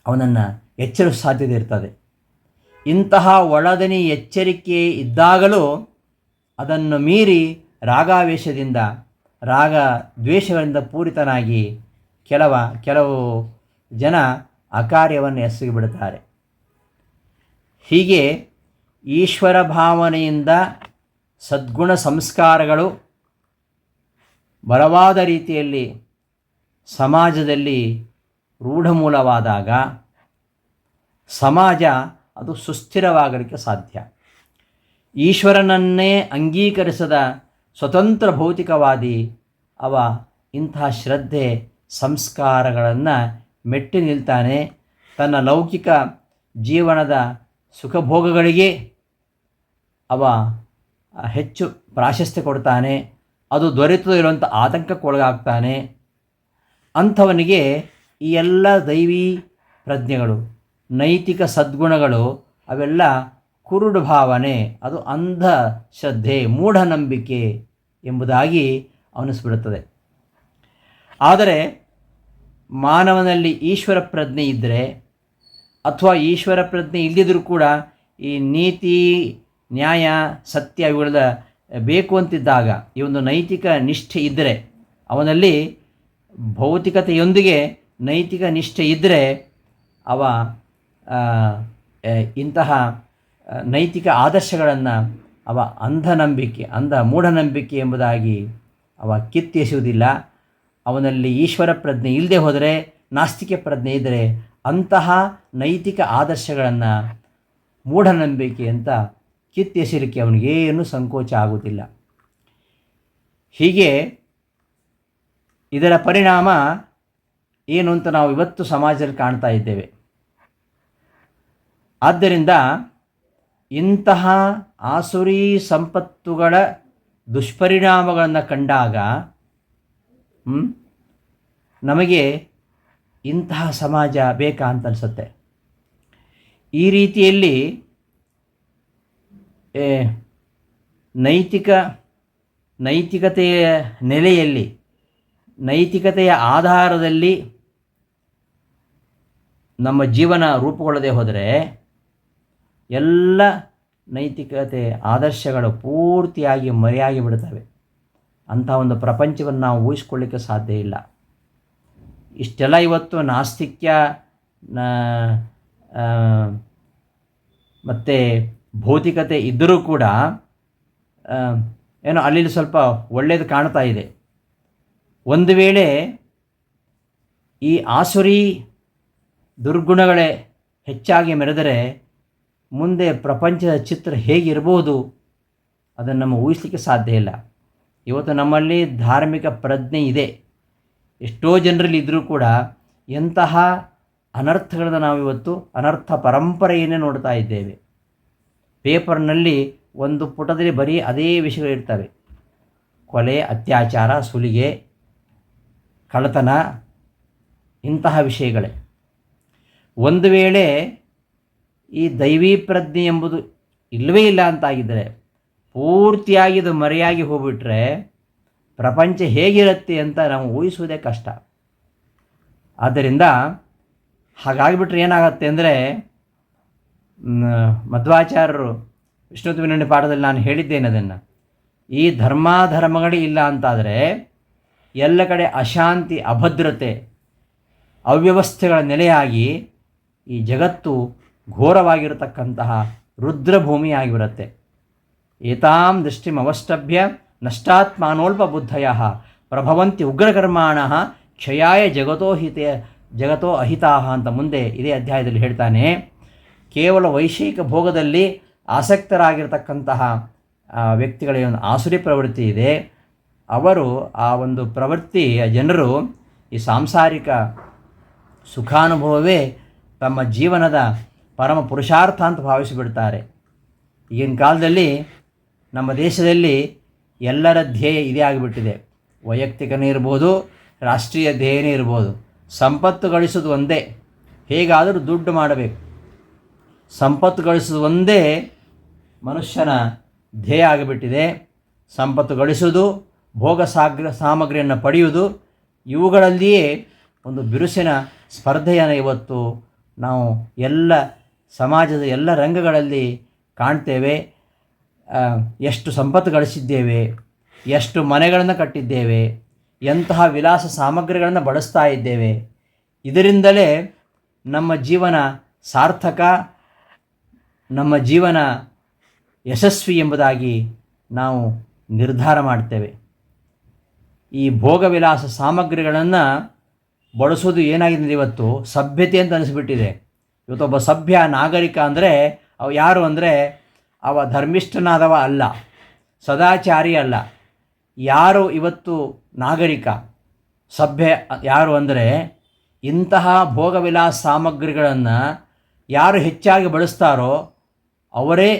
ಅವನನ್ನು ಎಚ್ಚರಿಸುವ ಸಾಧ್ಯತೆ ಇರ್ತದೆ. ಇಂತಹ ಒಳದನಿ ಎಚ್ಚರಿಕೆ ಇದ್ದಾಗಲೂ ಅದನ್ನು ಮೀರಿ ರಾಗಾವೇಶದಿಂದ, ರಾಗ ದ್ವೇಷಗಳಿಂದ ಪೂರಿತನಾಗಿ ಕೆಲವು ಜನ ಆ ಕಾರ್ಯವನ್ನು ಎಸಗಿಬಿಡುತ್ತಾರೆ. ಹೀಗೆ ಈಶ್ವರ ಭಾವನೆಯಿಂದ ಸದ್ಗುಣ ಸಂಸ್ಕಾರಗಳು ಬಲವಾದ ರೀತಿಯಲ್ಲಿ ಸಮಾಜದಲ್ಲಿ ರೂಢಮೂಲವಾದಾಗ ಸಮಾಜ ಅದು ಸುಸ್ಥಿರವಾಗಲಿಕ್ಕೆ ಸಾಧ್ಯ. ಈಶ್ವರನನ್ನೇ ಅಂಗೀಕರಿಸದ ಸ್ವತಂತ್ರ ಭೌತಿಕವಾದಿ ಅವ ಇಂತಹ ಶ್ರದ್ಧೆ ಸಂಸ್ಕಾರಗಳನ್ನು ಮೆಟ್ಟಿ ನಿಲ್ತಾನೆ. ತನ್ನ ಲೌಕಿಕ ಜೀವನದ ಸುಖಭೋಗಗಳಿಗೆ ಅವ ಹೆಚ್ಚು ಪ್ರಾಶಸ್ತ್ಯ ಕೊಡ್ತಾನೆ. ಅದು ದೊರೆತದೇ ಇರುವಂಥ ಆತಂಕಕ್ಕೊಳಗಾಗ್ತಾನೆ. ಅಂಥವನಿಗೆ ಈ ಎಲ್ಲ ದೈವಿ ಪ್ರಜ್ಞೆಗಳು, ನೈತಿಕ ಸದ್ಗುಣಗಳು ಅವೆಲ್ಲ ಕುರುಡು ಭಾವನೆ, ಅದು ಅಂಧ ಶ್ರದ್ಧೆ, ಮೂಢನಂಬಿಕೆ ಎಂಬುದಾಗಿ ಅನಿಸ್ಬಿಡುತ್ತದೆ. ಆದರೆ ಮಾನವನಲ್ಲಿ ಈಶ್ವರ ಪ್ರಜ್ಞೆ ಇದ್ದರೆ ಅಥವಾ ಈಶ್ವರ ಪ್ರಜ್ಞೆ ಇಲ್ಲದಿದ್ದರೂ ಕೂಡ ಈ ನೀತಿ, ನ್ಯಾಯ, ಸತ್ಯ ಇವುಗಳ ಬೇಕು ಅಂತಿದ್ದಾಗ ಈ ಒಂದು ನೈತಿಕ ನಿಷ್ಠೆ ಇದ್ದರೆ, ಅವನಲ್ಲಿ ಭೌತಿಕತೆಯೊಂದಿಗೆ ನೈತಿಕ ನಿಷ್ಠೆ ಇದ್ದರೆ ಅವ ಇಂತಹ ನೈತಿಕ ಆದರ್ಶಗಳನ್ನು ಅವ ಮೂಢನಂಬಿಕೆ ಎಂಬುದಾಗಿ ಅವ ಕಿತ್ತೆಸೆಯುವುದಿಲ್ಲ. ಅವನಲ್ಲಿ ಈಶ್ವರ ಪ್ರಜ್ಞೆ ಇಲ್ಲದೆ ಹೋದರೆ, ನಾಸ್ತಿಕ ಪ್ರಜ್ಞೆ ಇದ್ದರೆ ಅಂತಹ ನೈತಿಕ ಆದರ್ಶಗಳನ್ನು ಮೂಢನಂಬಿಕೆ ಅಂತ ಕಿತ್ತೆಸೆಯಲಿಕ್ಕೆ ಅವನಿಗೇನು ಸಂಕೋಚ ಆಗುವುದಿಲ್ಲ. ಹೀಗೆ ಇದರ ಪರಿಣಾಮ ಏನು ಅಂತ ನಾವು ಇವತ್ತು ಸಮಾಜದಲ್ಲಿ ಕಾಣ್ತಾ ಇದ್ದೇವೆ. ಆದ್ದರಿಂದ ಇಂತಹ ಆಸುರಿ ಸಂಪತ್ತುಗಳ ದುಷ್ಪರಿಣಾಮಗಳನ್ನು ಕಂಡಾಗ ನಮಗೆ ಇಂತಹ ಸಮಾಜ ಬೇಕಾ ಅಂತ ಅನಿಸುತ್ತೆ. ಈ ರೀತಿಯಲ್ಲಿ ನೈತಿಕತೆಯ ನೆಲೆಯಲ್ಲಿ, ನೈತಿಕತೆಯ ಆಧಾರದಲ್ಲಿ ನಮ್ಮ ಜೀವನ ರೂಪುಗೊಳ್ಳದೆ ಹೋದರೆ ಎಲ್ಲ ನೈತಿಕತೆ ಆದರ್ಶಗಳು ಪೂರ್ತಿಯಾಗಿ ಮರೆಯಾಗಿ ಬಿಡುತ್ತವೆ. ಅಂಥ ಒಂದು ಪ್ರಪಂಚವನ್ನು ನಾವು ಊಹಿಸ್ಕೊಳ್ಳಿಕ್ಕೆ ಸಾಧ್ಯ ಇಲ್ಲ. ಇಷ್ಟೆಲ್ಲ ಇವತ್ತು ನಾಸ್ತಿಕ್ಯ ಮತ್ತು ಭೌತಿಕತೆ ಇದ್ದರೂ ಕೂಡ ಏನೋ ಅಲ್ಲಿ ಸ್ವಲ್ಪ ಒಳ್ಳೆಯದು ಕಾಣ್ತಾ ಇದೆ. ಒಂದು ವೇಳೆ ಈ ಆಸುರಿ ದುರ್ಗುಣಗಳೇ ಹೆಚ್ಚಾಗಿ ಮೆರೆದರೆ ಮುಂದೆ ಪ್ರಪಂಚದ ಚಿತ್ರ ಹೇಗಿರ್ಬೋದು ಅದನ್ನು ನಮ್ಮ ಊಹಿಸಲಿಕ್ಕೆ ಸಾಧ್ಯ ಇಲ್ಲ. ಇವತ್ತು ನಮ್ಮಲ್ಲಿ ಧಾರ್ಮಿಕ ಪ್ರಜ್ಞೆ ಇದೆ, ಎಷ್ಟೋ ಜನರಲ್ಲಿ ಇದ್ದರೂ ಕೂಡ ಎಂತಹ ಅನರ್ಥಗಳನ್ನು ನಾವಿವತ್ತು ಅನರ್ಥ ಪರಂಪರೆಯನ್ನೇ ನೋಡ್ತಾ ಇದ್ದೇವೆ. ಪೇಪರ್ನಲ್ಲಿ ಒಂದು ಪುಟದಲ್ಲಿ ಬರೀ ಅದೇ ವಿಷಯಗಳಿರ್ತವೆ: ಕೊಲೆ, ಅತ್ಯಾಚಾರ, ಸುಲಿಗೆ, ಕಳ್ಳತನ, ಇಂತಹ ವಿಷಯಗಳೇ. ಒಂದು ವೇಳೆ ಈ ದೈವೀ ಪ್ರಜ್ಞೆ ಎಂಬುದು ಇಲ್ಲವೇ ಇಲ್ಲ ಅಂತಾಗಿದ್ದರೆ, ಪೂರ್ತಿಯಾಗಿ ಇದು ಮರೆಯಾಗಿ ಹೋಗ್ಬಿಟ್ರೆ ಪ್ರಪಂಚ ಹೇಗಿರುತ್ತೆ ಅಂತ ನಾವು ಊಹಿಸುವುದೇ ಕಷ್ಟ. ಆದ್ದರಿಂದ ಹಾಗಾಗಿಬಿಟ್ರೆ ಏನಾಗುತ್ತೆ ಅಂದರೆ, ಮಧ್ವಾಚಾರ್ಯರು ವಿಷ್ಣುತ್ವವಿನಂಡಿ ಪಾಠದಲ್ಲಿ ನಾನು ಹೇಳಿದ್ದೇನೆ ಅದನ್ನು, ಈ ಧರ್ಮಾಧರ್ಮಗಳೇ ಇಲ್ಲ ಅಂತಾದರೆ ಎಲ್ಲ ಕಡೆ ಅಶಾಂತಿ, ಅಭದ್ರತೆ, ಅವ್ಯವಸ್ಥೆಗಳ ನೆಲೆಯಾಗಿ ಈ ಜಗತ್ತು ಘೋರವಾಗಿರತಕ್ಕಂತಹ ರುದ್ರಭೂಮಿಯಾಗಿಬಿರುತ್ತೆ. ಏತಾಂ ದೃಷ್ಟಿಂ ಅವಷ್ಟಭ್ಯ ನಷ್ಟಾತ್ಮಾನೋಲ್ಪ ಬುದ್ಧಯ ಪ್ರಭವಂತಿ ಉಗ್ರಕರ್ಮಾಣ ಕ್ಷಯಾಯ ಜಗತೋ ಅಹಿತಾಹ ಅಂತ ಮುಂದೆ ಇದೇ ಅಧ್ಯಾಯದಲ್ಲಿ ಹೇಳ್ತಾನೆ. ಕೇವಲ ವೈಷಯಿಕ ಭೋಗದಲ್ಲಿ ಆಸಕ್ತರಾಗಿರ್ತಕ್ಕಂತಹ ವ್ಯಕ್ತಿಗಳಿಗೆ ಒಂದು ಆಸುರಿ ಪ್ರವೃತ್ತಿ ಇದೆ. ಅವರು ಆ ಒಂದು ಪ್ರವೃತ್ತಿಯ ಜನರು ಈ ಸಾಂಸಾರಿಕ ಸುಖಾನುಭವವೇ ತಮ್ಮ ಜೀವನದ ಪರಮ ಪುರುಷಾರ್ಥ ಅಂತ ಭಾವಿಸಿಬಿಡ್ತಾರೆ. ಈಗಿನ ಕಾಲದಲ್ಲಿ ನಮ್ಮ ದೇಶದಲ್ಲಿ ಎಲ್ಲರ ಧ್ಯೇಯ ಇದೇ ಆಗಿಬಿಟ್ಟಿದೆ. ವೈಯಕ್ತಿಕನೇ ಇರ್ಬೋದು, ರಾಷ್ಟ್ರೀಯ ಧ್ಯೇಯನೇ ಇರ್ಬೋದು, ಸಂಪತ್ತು ಗಳಿಸೋದು ಒಂದೇ, ಹೇಗಾದರೂ ದುಡ್ಡು ಮಾಡಬೇಕು. ಸಂಪತ್ತು ಗಳಿಸೋದು ಒಂದೇ ಮನುಷ್ಯನ ಧ್ಯೇಯ ಆಗಿಬಿಟ್ಟಿದೆ. ಸಂಪತ್ತು ಗಳಿಸೋದು, ಭೋಗ ಸಾಮಗ್ರಿಯನ್ನು ಪಡೆಯುವುದು, ಇವುಗಳಲ್ಲಿಯೇ ಒಂದು ಬಿರುಸಿನ ಸ್ಪರ್ಧೆಯನ್ನು ಇವತ್ತು ನಾವು ಎಲ್ಲ ಸಮಾಜದ ಎಲ್ಲ ರಂಗಗಳಲ್ಲಿ ಕಾಣ್ತೇವೆ. ಎಷ್ಟು ಸಂಪತ್ತು ಗಳಿಸಿದ್ದೇವೆ, ಎಷ್ಟು ಮನೆಗಳನ್ನು ಕಟ್ಟಿದ್ದೇವೆ, ಎಂತಹ ವಿಲಾಸ ಸಾಮಗ್ರಿಗಳನ್ನು ಬಳಸ್ತಾ ಇದ್ದೇವೆ. ಇದರಿಂದಲೇ ನಮ್ಮ ಜೀವನ ಸಾರ್ಥಕ, ನಮ್ಮ ಜೀವನ ಯಶಸ್ವಿ ಎಂಬುದಾಗಿ ನಾವು ನಿರ್ಧಾರ ಮಾಡ್ತೇವೆ. ಈ ಭೋಗವಿಲಾಸ ಸಾಮಗ್ರಿಗಳನ್ನು ಬಳಸೋದು ಏನಾಗಿದೆ ಇವತ್ತು ಸಭ್ಯತೆ ಅಂತ ಅನಿಸ್ಬಿಟ್ಟಿದೆ. ಇವತ್ತೊಬ್ಬ ಸಭ್ಯ ನಾಗರಿಕ ಅಂದರೆ ಅವ ಯಾರು ಅಂದರೆ ಅವ ಧರ್ಮಿಷ್ಠನಾದವ ಅಲ್ಲ, ಸದಾಚಾರಿ ಅಲ್ಲ. ಯಾರು ಇವತ್ತು ನಾಗರಿಕ ಸಭ್ಯ ಯಾರು ಅಂದರೆ ಇಂತಹ ಭೋಗವಿಲಾಸ ಸಾಮಗ್ರಿಗಳನ್ನು ಯಾರು ಹೆಚ್ಚಾಗಿ ಬಳಸ್ತಾರೋ ಅವರೇ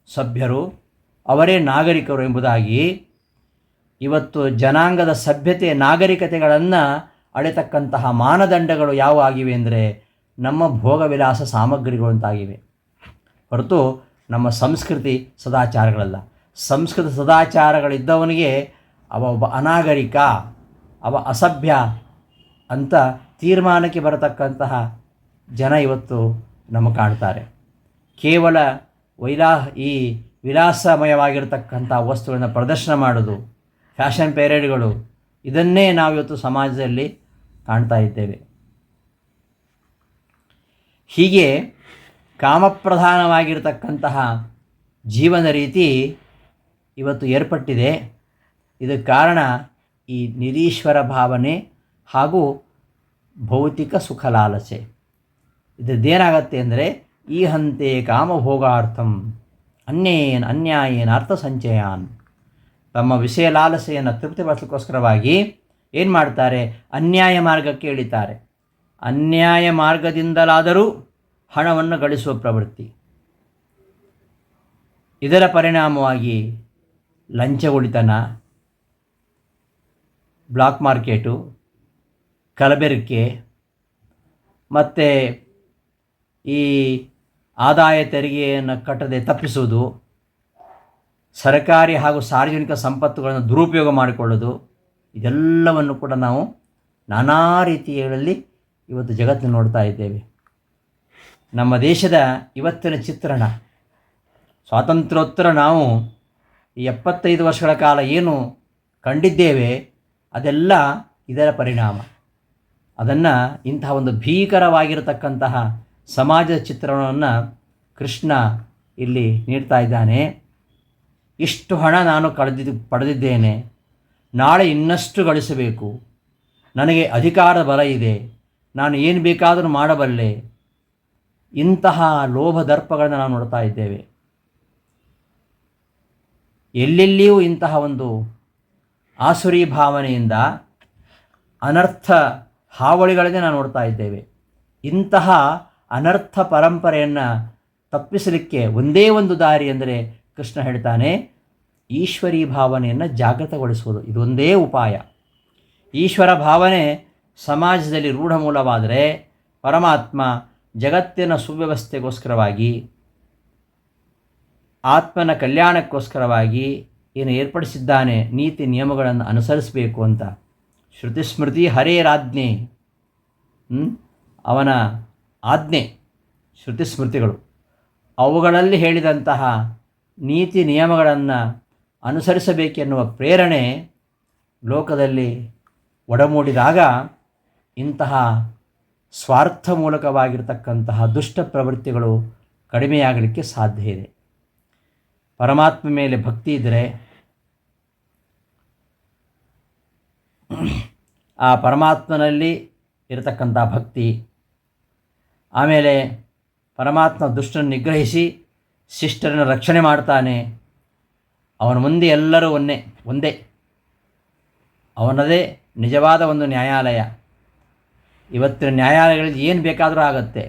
ಸಭ್ಯರು, ಅವರೇ ನಾಗರಿಕರು ಎಂಬುದಾಗಿ ಇವತ್ತು ಜನಾಂಗದ ಸಭ್ಯತೆ ನಾಗರಿಕತೆಗಳನ್ನು ಅಳೆತಕ್ಕಂತಹ ಮಾನದಂಡಗಳು ಯಾವ ಆಗಿವೆ ಅಂದರೆ ನಮ್ಮ ಭೋಗವಿಲಾಸ ಸಾಮಗ್ರಿಗಳು ಅಂತಾಗಿವೆ, ಹೊರತು ನಮ್ಮ ಸಂಸ್ಕೃತಿ ಸದಾಚಾರಗಳಲ್ಲ. ಸಂಸ್ಕೃತ ಸದಾಚಾರಗಳಿದ್ದವನಿಗೆ ಅವ ಒಬ್ಬ ಅನಾಗರಿಕ, ಅವ ಅಸಭ್ಯ ಅಂತ ತೀರ್ಮಾನಕ್ಕೆ ಬರತಕ್ಕಂತಹ ಜನ ಇವತ್ತು ನಮಗೆ ಕಾಣ್ತಾರೆ. ಕೇವಲ ಈ ವಿಲಾಸಮಯವಾಗಿರ್ತಕ್ಕಂಥ ವಸ್ತುಗಳನ್ನು ಪ್ರದರ್ಶನ ಮಾಡೋದು, ಫ್ಯಾಷನ್ ಪೇರೇಡ್ಗಳು, ಇದನ್ನೇ ನಾವಿವತ್ತು ಸಮಾಜದಲ್ಲಿ ಕಾಣ್ತಾ ಇದ್ದೇವೆ. ಹೀಗೆ ಕಾಮಪ್ರಧಾನವಾಗಿರ್ತಕ್ಕಂತಹ ಜೀವನ ರೀತಿ ಇವತ್ತು ಏರ್ಪಟ್ಟಿದೆ. ಇದಕ್ಕೆ ಕಾರಣ ಈ ನಿರೀಶ್ವರ ಭಾವನೆ ಹಾಗೂ ಭೌತಿಕ ಸುಖ ಲಾಲಸೆ. ಇದರದ್ದೇನಾಗತ್ತೆ ಅಂದರೆ ಈ ಹಂತೆ ಕಾಮಭೋಗಾರ್ಥಂ ಅನ್ಯಾಯೇನ ಅರ್ಥ ಸಂಚಯಾನ್. ತಮ್ಮ ವಿಷಯ ಲಾಲಸೆಯನ್ನು ತೃಪ್ತಿಪಡಿಸಲಿಕ್ಕೋಸ್ಕರವಾಗಿ ಏನು ಮಾಡ್ತಾರೆ, ಅನ್ಯಾಯ ಮಾರ್ಗಕ್ಕೆ ಇಳಿತಾರೆ. ಅನ್ಯಾಯ ಮಾರ್ಗದಿಂದಲಾದರೂ ಹಣವನ್ನು ಗಳಿಸುವ ಪ್ರವೃತ್ತಿ. ಇದರ ಪರಿಣಾಮವಾಗಿ ಲಂಚ ಉಳಿತನ, ಬ್ಲಾಕ್ ಮಾರ್ಕೆಟು, ಕಲಬೆರಕೆ ಮತ್ತು ಈ ಆದಾಯ ತೆರಿಗೆಯನ್ನು ಕಟ್ಟದೆ ತಪ್ಪಿಸುವುದು, ಸರ್ಕಾರಿ ಹಾಗೂ ಸಾರ್ವಜನಿಕ ಸಂಪತ್ತುಗಳನ್ನು ದುರುಪಯೋಗ ಮಾಡಿಕೊಳ್ಳೋದು, ಇದೆಲ್ಲವನ್ನು ಕೂಡ ನಾವು ನಾನಾ ರೀತಿಯಲ್ಲಿ ಇವತ್ತು ಜಗತ್ತನ್ನು ನೋಡ್ತಾ ಇದ್ದೇವೆ. ನಮ್ಮ ದೇಶದ ಇವತ್ತಿನ ಚಿತ್ರಣ, ಸ್ವಾತಂತ್ರ್ಯೋತ್ತರ ನಾವು ಈ 75 ವರ್ಷಗಳ ಕಾಲ ಏನು ಕಂಡಿದ್ದೇವೆ ಅದೆಲ್ಲ ಇದರ ಪರಿಣಾಮ. ಅದನ್ನು ಇಂತಹ ಒಂದು ಭೀಕರವಾಗಿರತಕ್ಕಂತಹ ಸಮಾಜದ ಚಿತ್ರಣವನ್ನು ಕೃಷ್ಣ ಇಲ್ಲಿ ನೀಡ್ತಾ ಇದ್ದಾನೆ. ಇಷ್ಟು ಹಣ ನಾನು ಪಡೆದಿದ್ದೇನೆ, ನಾಳೆ ಇನ್ನಷ್ಟು ಗಳಿಸಬೇಕು, ನನಗೆ ಅಧಿಕಾರದ ಬಲ ಇದೆ, ನಾನು ಏನು ಬೇಕಾದರೂ ಮಾಡಬಲ್ಲೆ, ಇಂತಹ ಲೋಭ ದರ್ಪಗಳನ್ನು ನಾವು ನೋಡ್ತಾ ಇದ್ದೇವೆ. ಎಲ್ಲೆಲ್ಲಿಯೂ ಇಂತಹ ಒಂದು ಆಸುರಿ ಭಾವನೆಯಿಂದ ಅನರ್ಥ ಹಾವಳಿಗಳನ್ನೇ ನಾವು ನೋಡ್ತಾ ಇದ್ದೇವೆ. ಇಂತಹ ಅನರ್ಥ ಪರಂಪರೆಯನ್ನು ತಪ್ಪಿಸಲಿಕ್ಕೆ ಒಂದೇ ಒಂದು ದಾರಿ ಅಂದರೆ ಕೃಷ್ಣ ಹೇಳ್ತಾನೆ, ಈಶ್ವರೀ ಭಾವನೆಯನ್ನು ಜಾಗೃತಗೊಳಿಸುವುದು. ಇದೊಂದೇ ಉಪಾಯ. ಈಶ್ವರ ಭಾವನೆ ಸಮಾಜದಲ್ಲಿ ರೂಢಮೂಲವಾದರೆ ಪರಮಾತ್ಮ ಜಗತ್ತಿನ ಸುವ್ಯವಸ್ಥೆಗೋಸ್ಕರವಾಗಿ, ಆತ್ಮನ ಕಲ್ಯಾಣಕ್ಕೋಸ್ಕರವಾಗಿ ಏನು ಏರ್ಪಡಿಸಿದ್ದಾನೆ, ನೀತಿ ನಿಯಮಗಳನ್ನು ಅನುಸರಿಸಬೇಕು ಅಂತ. ಶ್ರುತಿ ಸ್ಮೃತಿ ಹರೇರಾಜ್ಞೆ, ಅವನ ಆಜ್ಞೆ ಶ್ರುತಿ ಸ್ಮೃತಿಗಳು, ಅವುಗಳಲ್ಲಿ ಹೇಳಿದಂತಹ ನೀತಿ ನಿಯಮಗಳನ್ನು ಅನುಸರಿಸಬೇಕೆನ್ನುವ ಪ್ರೇರಣೆ ಲೋಕದಲ್ಲಿ ಒಡಮೂಡಿದಾಗ ಇಂತಹ ಸ್ವಾರ್ಥ ಮೂಲಕವಾಗಿರ್ತಕ್ಕಂತಹ ದುಷ್ಟ ಪ್ರವೃತ್ತಿಗಳು ಕಡಿಮೆಯಾಗಲಿಕ್ಕೆ ಸಾಧ್ಯ ಇದೆ. ಪರಮಾತ್ಮ ಮೇಲೆ ಭಕ್ತಿ ಇದ್ದರೆ ಆ ಪರಮಾತ್ಮನಲ್ಲಿ ಇರತಕ್ಕಂಥ ಭಕ್ತಿ, ಆಮೇಲೆ ಪರಮಾತ್ಮ ದುಷ್ಟನ್ನು ನಿಗ್ರಹಿಸಿ ಶಿಷ್ಟರನ್ನು ರಕ್ಷಣೆ ಮಾಡ್ತಾನೆ. ಅವನ ಮುಂದೆ ಎಲ್ಲರೂ ಒಂದೇ, ಅವನದೇ ನಿಜವಾದ ಒಂದು ನ್ಯಾಯಾಲಯ. ಇವತ್ತಿನ ನ್ಯಾಯಾಲಯಗಳಲ್ಲಿ ಏನು ಬೇಕಾದರೂ ಆಗುತ್ತೆ,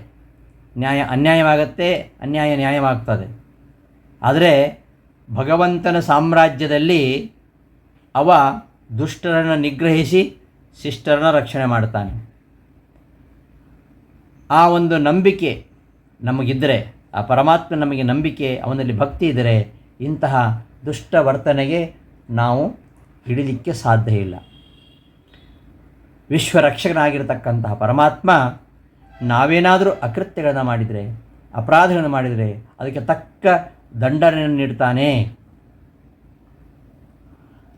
ನ್ಯಾಯ ಅನ್ಯಾಯವಾಗುತ್ತೆ, ಅನ್ಯಾಯ ನ್ಯಾಯವಾಗ್ತದೆ. ಆದರೆ ಭಗವಂತನ ಸಾಮ್ರಾಜ್ಯದಲ್ಲಿ ಅವ ದುಷ್ಟರನ್ನು ನಿಗ್ರಹಿಸಿ ಶಿಷ್ಟರನ್ನು ರಕ್ಷಣೆ ಮಾಡ್ತಾನೆ. ಆ ಒಂದು ನಂಬಿಕೆ ನಮಗಿದ್ದರೆ, ಆ ಪರಮಾತ್ಮ ನಮಗೆ ನಂಬಿಕೆ, ಅವನಲ್ಲಿ ಭಕ್ತಿ ಇದ್ದರೆ ಇಂತಹ ದುಷ್ಟ ವರ್ತನೆಗೆ ನಾವು ಹಿಡಿಲಿಕ್ಕೆ ಸಾಧ್ಯ ಇಲ್ಲ. ವಿಶ್ವರಕ್ಷಕನಾಗಿರ್ತಕ್ಕಂತಹ ಪರಮಾತ್ಮ ನಾವೇನಾದರೂ ಅಕೃತ್ಯಗಳನ್ನು ಮಾಡಿದರೆ, ಅಪರಾಧಗಳನ್ನು ಮಾಡಿದರೆ ಅದಕ್ಕೆ ತಕ್ಕ ದಂಡನೆಯನ್ನು ನೀಡ್ತಾನೆ.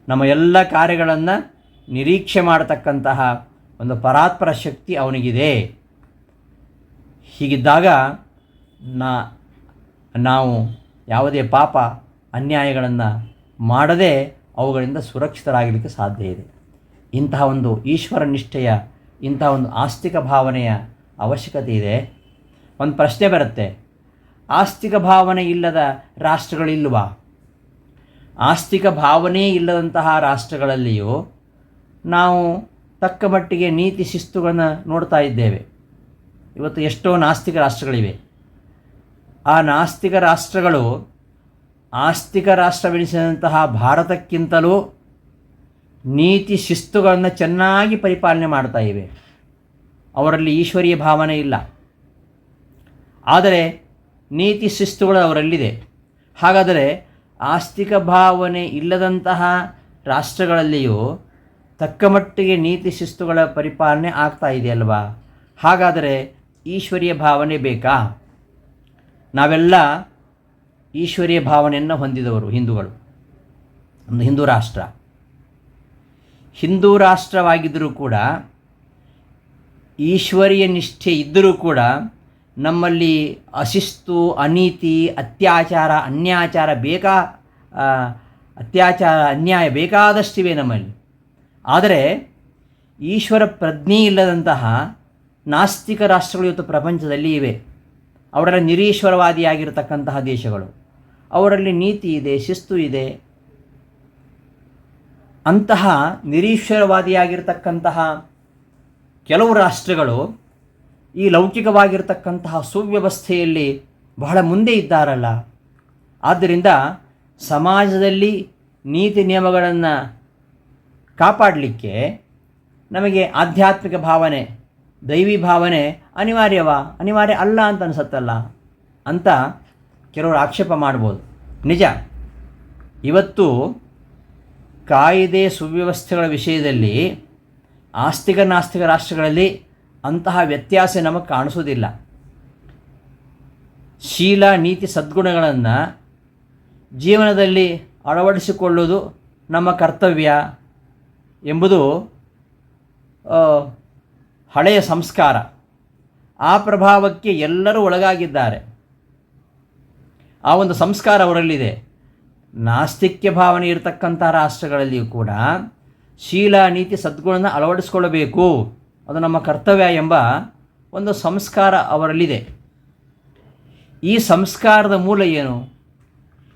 ನಮ್ಮ ಎಲ್ಲ ಕಾರ್ಯಗಳನ್ನು ನಿರೀಕ್ಷೆ ಮಾಡತಕ್ಕಂತಹ ಒಂದು ಪರಾತ್ಪರ ಶಕ್ತಿ ಅವನಿಗಿದೆ. ಹೀಗಿದ್ದಾಗ ನಾವು ಯಾವುದೇ ಪಾಪ ಅನ್ಯಾಯಗಳನ್ನು ಮಾಡದೆ ಅವುಗಳಿಂದ ಸುರಕ್ಷಿತರಾಗಲಿಕ್ಕೆ ಸಾಧ್ಯ ಇದೆ. ಇಂತಹ ಒಂದು ಈಶ್ವರ ನಿಷ್ಠೆಯ, ಇಂತಹ ಒಂದು ಆಸ್ತಿಕ ಭಾವನೆಯ ಅವಶ್ಯಕತೆ ಇದೆ. ಒಂದು ಪ್ರಶ್ನೆ ಬರುತ್ತೆ, ಆಸ್ತಿಕ ಭಾವನೆ ಇಲ್ಲದ ರಾಷ್ಟ್ರಗಳಿಲ್ವಾ? ಆಸ್ತಿಕ ಭಾವನೆ ಇಲ್ಲದಂತಹ ರಾಷ್ಟ್ರಗಳಲ್ಲಿಯೂ ನಾವು ತಕ್ಕ ಮಟ್ಟಿಗೆ ನೀತಿ ಶಿಸ್ತುಗಳನ್ನು ನೋಡ್ತಾ ಇದ್ದೇವೆ. ಇವತ್ತು ಎಷ್ಟೋ ನಾಸ್ತಿಕ ರಾಷ್ಟ್ರಗಳಿವೆ. ಆ ನಾಸ್ತಿಕ ರಾಷ್ಟ್ರಗಳು ಆಸ್ತಿಕ ರಾಷ್ಟ್ರವೆನಿಸಿದಂತಹ ಭಾರತಕ್ಕಿಂತಲೂ ನೀತಿ ಶಿಸ್ತುಗಳನ್ನು ಚೆನ್ನಾಗಿ ಪರಿಪಾಲನೆ ಮಾಡ್ತಾ ಇವೆ. ಅವರಲ್ಲಿ ಈಶ್ವರೀಯ ಭಾವನೆ ಇಲ್ಲ, ಆದರೆ ನೀತಿ ಶಿಸ್ತುಗಳು ಅವರಲ್ಲಿದೆ. ಹಾಗಾದರೆ ಆಸ್ತಿಕ ಭಾವನೆ ಇಲ್ಲದಂತಹ ರಾಷ್ಟ್ರಗಳಲ್ಲಿಯೂ ತಕ್ಕ ಮಟ್ಟಿಗೆ ನೀತಿ ಶಿಸ್ತುಗಳ ಪರಿಪಾಲನೆ ಆಗ್ತಾ ಇದೆಯಲ್ವಾ? ಹಾಗಾದರೆ ಈಶ್ವರೀಯ ಭಾವನೆ ಬೇಕಾ? ನಾವೆಲ್ಲ ಈಶ್ವರೀಯ ಭಾವನೆಯನ್ನು ಹೊಂದಿದವರು ಹಿಂದೂಗಳು. ಒಂದು ಹಿಂದೂ ರಾಷ್ಟ್ರ, ಹಿಂದೂ ರಾಷ್ಟ್ರವಾಗಿದ್ದರೂ ಕೂಡ ಈಶ್ವರೀಯ ನಿಷ್ಠೆ ಇದ್ದರೂ ಕೂಡ ನಮ್ಮಲ್ಲಿ ಅಶಿಸ್ತು, ಅನೀತಿ, ಅತ್ಯಾಚಾರ, ಅನ್ಯಾಯ ಬೇಕಾದಷ್ಟಿವೆ ನಮ್ಮಲ್ಲಿ. ಆದರೆ ಈಶ್ವರ ಪ್ರಜ್ಞೆ ಇಲ್ಲದಂತಹ ನಾಸ್ತಿಕ ರಾಷ್ಟ್ರಗಳು ಇವತ್ತು ಪ್ರಪಂಚದಲ್ಲಿ ಇವೆ. ಅವರೆಲ್ಲ ನಿರೀಶ್ವರವಾದಿಯಾಗಿರ್ತಕ್ಕಂತಹ ದೇಶಗಳು. ಅವರಲ್ಲಿ ನೀತಿ ಇದೆ, ಶಿಸ್ತು ಇದೆ. ಅಂತಹ ನಿರೀಶ್ವರವಾದಿಯಾಗಿರ್ತಕ್ಕಂತಹ ಕೆಲವು ರಾಷ್ಟ್ರಗಳು ಈ ಲೌಕಿಕವಾಗಿರ್ತಕ್ಕಂತಹ ಸುವ್ಯವಸ್ಥೆಯಲ್ಲಿ ಬಹಳ ಮುಂದೆ ಇದ್ದಾರಲ್ಲ. ಆದ್ದರಿಂದ ಸಮಾಜದಲ್ಲಿ ನೀತಿ ನಿಯಮಗಳನ್ನು ಕಾಪಾಡಲಿಕ್ಕೆ ನಮಗೆ ಆಧ್ಯಾತ್ಮಿಕ ಭಾವನೆ, ದೈವಿ ಭಾವನೆ ಅನಿವಾರ್ಯ ಅಲ್ಲ ಅಂತ ಅನಿಸುತ್ತಲ್ಲ ಅಂತ ಕೆಲವರು ಆಕ್ಷೇಪ ಮಾಡ್ಬೋದು. ನಿಜ, ಇವತ್ತು ಕಾಯಿದೆ ಸುವ್ಯವಸ್ಥೆಗಳ ವಿಷಯದಲ್ಲಿ ಆಸ್ತಿಕ ನಾಸ್ತಿಕ ರಾಷ್ಟ್ರಗಳಲ್ಲಿ ಅಂತಹ ವ್ಯತ್ಯಾಸ ನಮಗೆ ಕಾಣಿಸೋದಿಲ್ಲ. ಶೀಲ ನೀತಿ ಸದ್ಗುಣಗಳನ್ನು ಜೀವನದಲ್ಲಿ ಅಳವಡಿಸಿಕೊಳ್ಳುವುದು ನಮ್ಮ ಕರ್ತವ್ಯ ಎಂಬುದು ಹಳೆಯ ಸಂಸ್ಕಾರ. ಆ ಪ್ರಭಾವಕ್ಕೆ ಎಲ್ಲರೂ ಒಳಗಾಗಿದ್ದಾರೆ. ಆ ಒಂದು ಸಂಸ್ಕಾರ ಅವರಲ್ಲಿದೆ. ನಾಸ್ತಿಕ್ಯ ಭಾವನೆ ಇರತಕ್ಕಂಥ ರಾಷ್ಟ್ರಗಳಲ್ಲಿಯೂ ಕೂಡ ಶೀಲ ನೀತಿ ಸದ್ಗುಣನ ಅಳವಡಿಸಿಕೊಳ್ಳಬೇಕು, ಅದು ನಮ್ಮ ಕರ್ತವ್ಯ ಎಂಬ ಒಂದು ಸಂಸ್ಕಾರ ಅವರಲ್ಲಿದೆ. ಈ ಸಂಸ್ಕಾರದ ಮೂಲ ಏನು?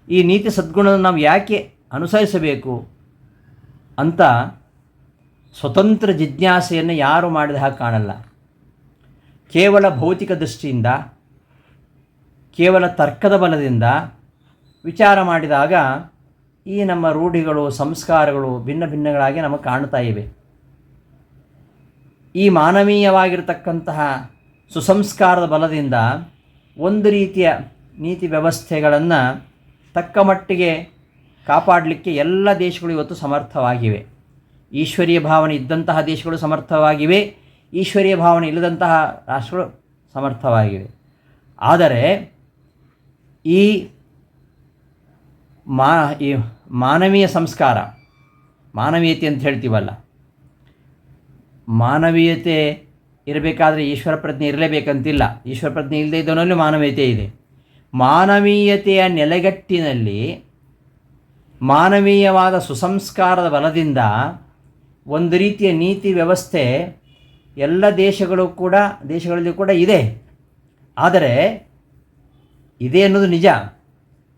ಈ ನೀತಿ ಸದ್ಗುಣವನ್ನು ನಾವು ಯಾಕೆ ಅನುಸರಿಸಬೇಕು ಅಂತ ಸ್ವತಂತ್ರ ಜಿಜ್ಞಾಸೆಯನ್ನು ಯಾರು ಮಾಡಿದ ಹಾಗೆ ಕಾಣಲ್ಲ. ಕೇವಲ ಭೌತಿಕ ದೃಷ್ಟಿಯಿಂದ, ಕೇವಲ ತರ್ಕದ ಬಲದಿಂದ ವಿಚಾರ ಮಾಡಿದಾಗ ಈ ನಮ್ಮ ರೂಢಿಗಳು, ಸಂಸ್ಕಾರಗಳು ಭಿನ್ನ ಭಿನ್ನಗಳಾಗಿ ನಮಗೆ ಕಾಣ್ತಾ ಇವೆ. ಈ ಮಾನವೀಯವಾಗಿರತಕ್ಕಂತಹ ಸುಸಂಸ್ಕಾರದ ಬಲದಿಂದ ಒಂದು ರೀತಿಯ ನೀತಿ ವ್ಯವಸ್ಥೆಗಳನ್ನು ತಕ್ಕ ಮಟ್ಟಿಗೆ ಕಾಪಾಡಲಿಕ್ಕೆ ಎಲ್ಲ ದೇಶಗಳು ಇವತ್ತು ಸಮರ್ಥವಾಗಿವೆ. ಈಶ್ವರೀಯ ಭಾವನೆ ಇದ್ದಂತಹ ದೇಶಗಳು ಸಮರ್ಥವಾಗಿವೆ, ಈಶ್ವರೀಯ ಭಾವನೆ ಇಲ್ಲದಂತಹ ರಾಷ್ಟ್ರಗಳು ಸಮರ್ಥವಾಗಿವೆ. ಆದರೆ ಈ ಮಾನವೀಯ ಸಂಸ್ಕಾರ, ಮಾನವೀಯತೆ ಅಂತ ಹೇಳ್ತೀವಲ್ಲ, ಮಾನವೀಯತೆ ಇರಬೇಕಾದ್ರೆ ಈಶ್ವರ ಪ್ರಜ್ಞೆ ಇರಲೇಬೇಕಂತಿಲ್ಲ. ಈಶ್ವರ ಪ್ರಜ್ಞೆ ಇಲ್ಲದೆ ಇದ್ದವನಲ್ಲೂ ಮಾನವೀಯತೆ ಇದೆ. ಮಾನವೀಯತೆಯ ನೆಲೆಗಟ್ಟಿನಲ್ಲಿ ಮಾನವೀಯವಾದ ಸುಸಂಸ್ಕಾರದ ಬಲದಿಂದ ಒಂದು ರೀತಿಯ ನೀತಿ ವ್ಯವಸ್ಥೆ ಎಲ್ಲ ದೇಶಗಳಲ್ಲಿ ಕೂಡ ಇದೆ. ಆದರೆ ಇದೆ ಅನ್ನೋದು ನಿಜ.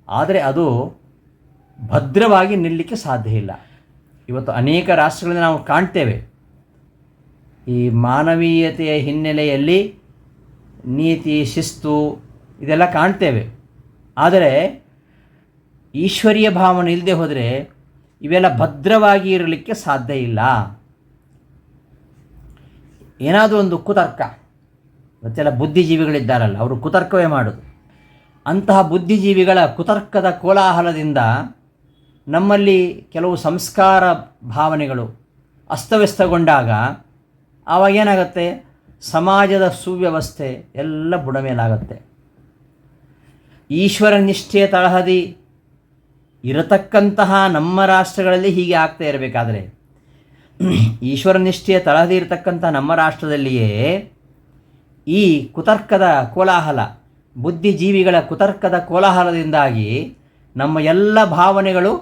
ಆದರೆ ಅದು ಭದ್ರವಾಗಿ ನಿಲ್ಲಲಿಕ್ಕೆ ಸಾಧ್ಯ ಇಲ್ಲ. ಇವತ್ತು ಅನೇಕ ರಾಷ್ಟ್ರಗಳಲ್ಲಿ ನಾವು ಕಾಣ್ತೇವೆ, ಈ ಮಾನವೀಯತೆಯ ಹಿನ್ನೆಲೆಯಲ್ಲಿ ನೀತಿ ಶಿಸ್ತು ಇದೆಲ್ಲ ಕಾಣ್ತೇವೆ. ಆದರೆ ಈಶ್ವರೀಯ ಭಾವನೆ ಇಲ್ಲದೆ ಹೋದರೆ ಇವೆಲ್ಲ ಭದ್ರವಾಗಿ ಇರಲಿಕ್ಕೆ ಸಾಧ್ಯ ಇಲ್ಲ. ಏನಾದರೂ ಒಂದು ಕುತರ್ಕ, ಮತ್ತೆಲ್ಲ ಬುದ್ಧಿಜೀವಿಗಳಿದ್ದಾರಲ್ಲ, ಅವರು ಕುತರ್ಕವೇ ಮಾಡೋದು. ಅಂತಹ ಬುದ್ಧಿಜೀವಿಗಳ ಕುತರ್ಕದ ಕೋಲಾಹಲದಿಂದ ನಮ್ಮಲ್ಲಿ ಕೆಲವು ಸಂಸ್ಕಾರ ಭಾವನೆಗಳು ಅಸ್ತವ್ಯಸ್ತಗೊಂಡಾಗ ಆವಾಗೇನಾಗುತ್ತೆ, ಸಮಾಜದ ಸುವ್ಯವಸ್ಥೆ ಎಲ್ಲ ಬುಡಮೇಲಾಗತ್ತೆ. ಈಶ್ವರ ನಿಷ್ಠೆಯ ತಳಹದಿ ಇರತಕ್ಕಂತಹ ನಮ್ಮ ರಾಷ್ಟ್ರಗಳಲ್ಲಿ ಹೀಗೆ ಆಗ್ತಾ ಇರಬೇಕಾದ್ರೆ, ಈಶ್ವರ ನಿಷ್ಠೆಯ ತಳಹದಿ ಇರತಕ್ಕಂಥ ನಮ್ಮ ರಾಷ್ಟ್ರದಲ್ಲಿಯೇ ಈ ಕುತರ್ಕದ ಕೋಲಾಹಲ, ಬುದ್ಧಿಜೀವಿಗಳ ಕುತರ್ಕದ ಕೋಲಾಹಲದಿಂದಾಗಿ ನಮ್ಮ ಎಲ್ಲ ಭಾವನೆಗಳು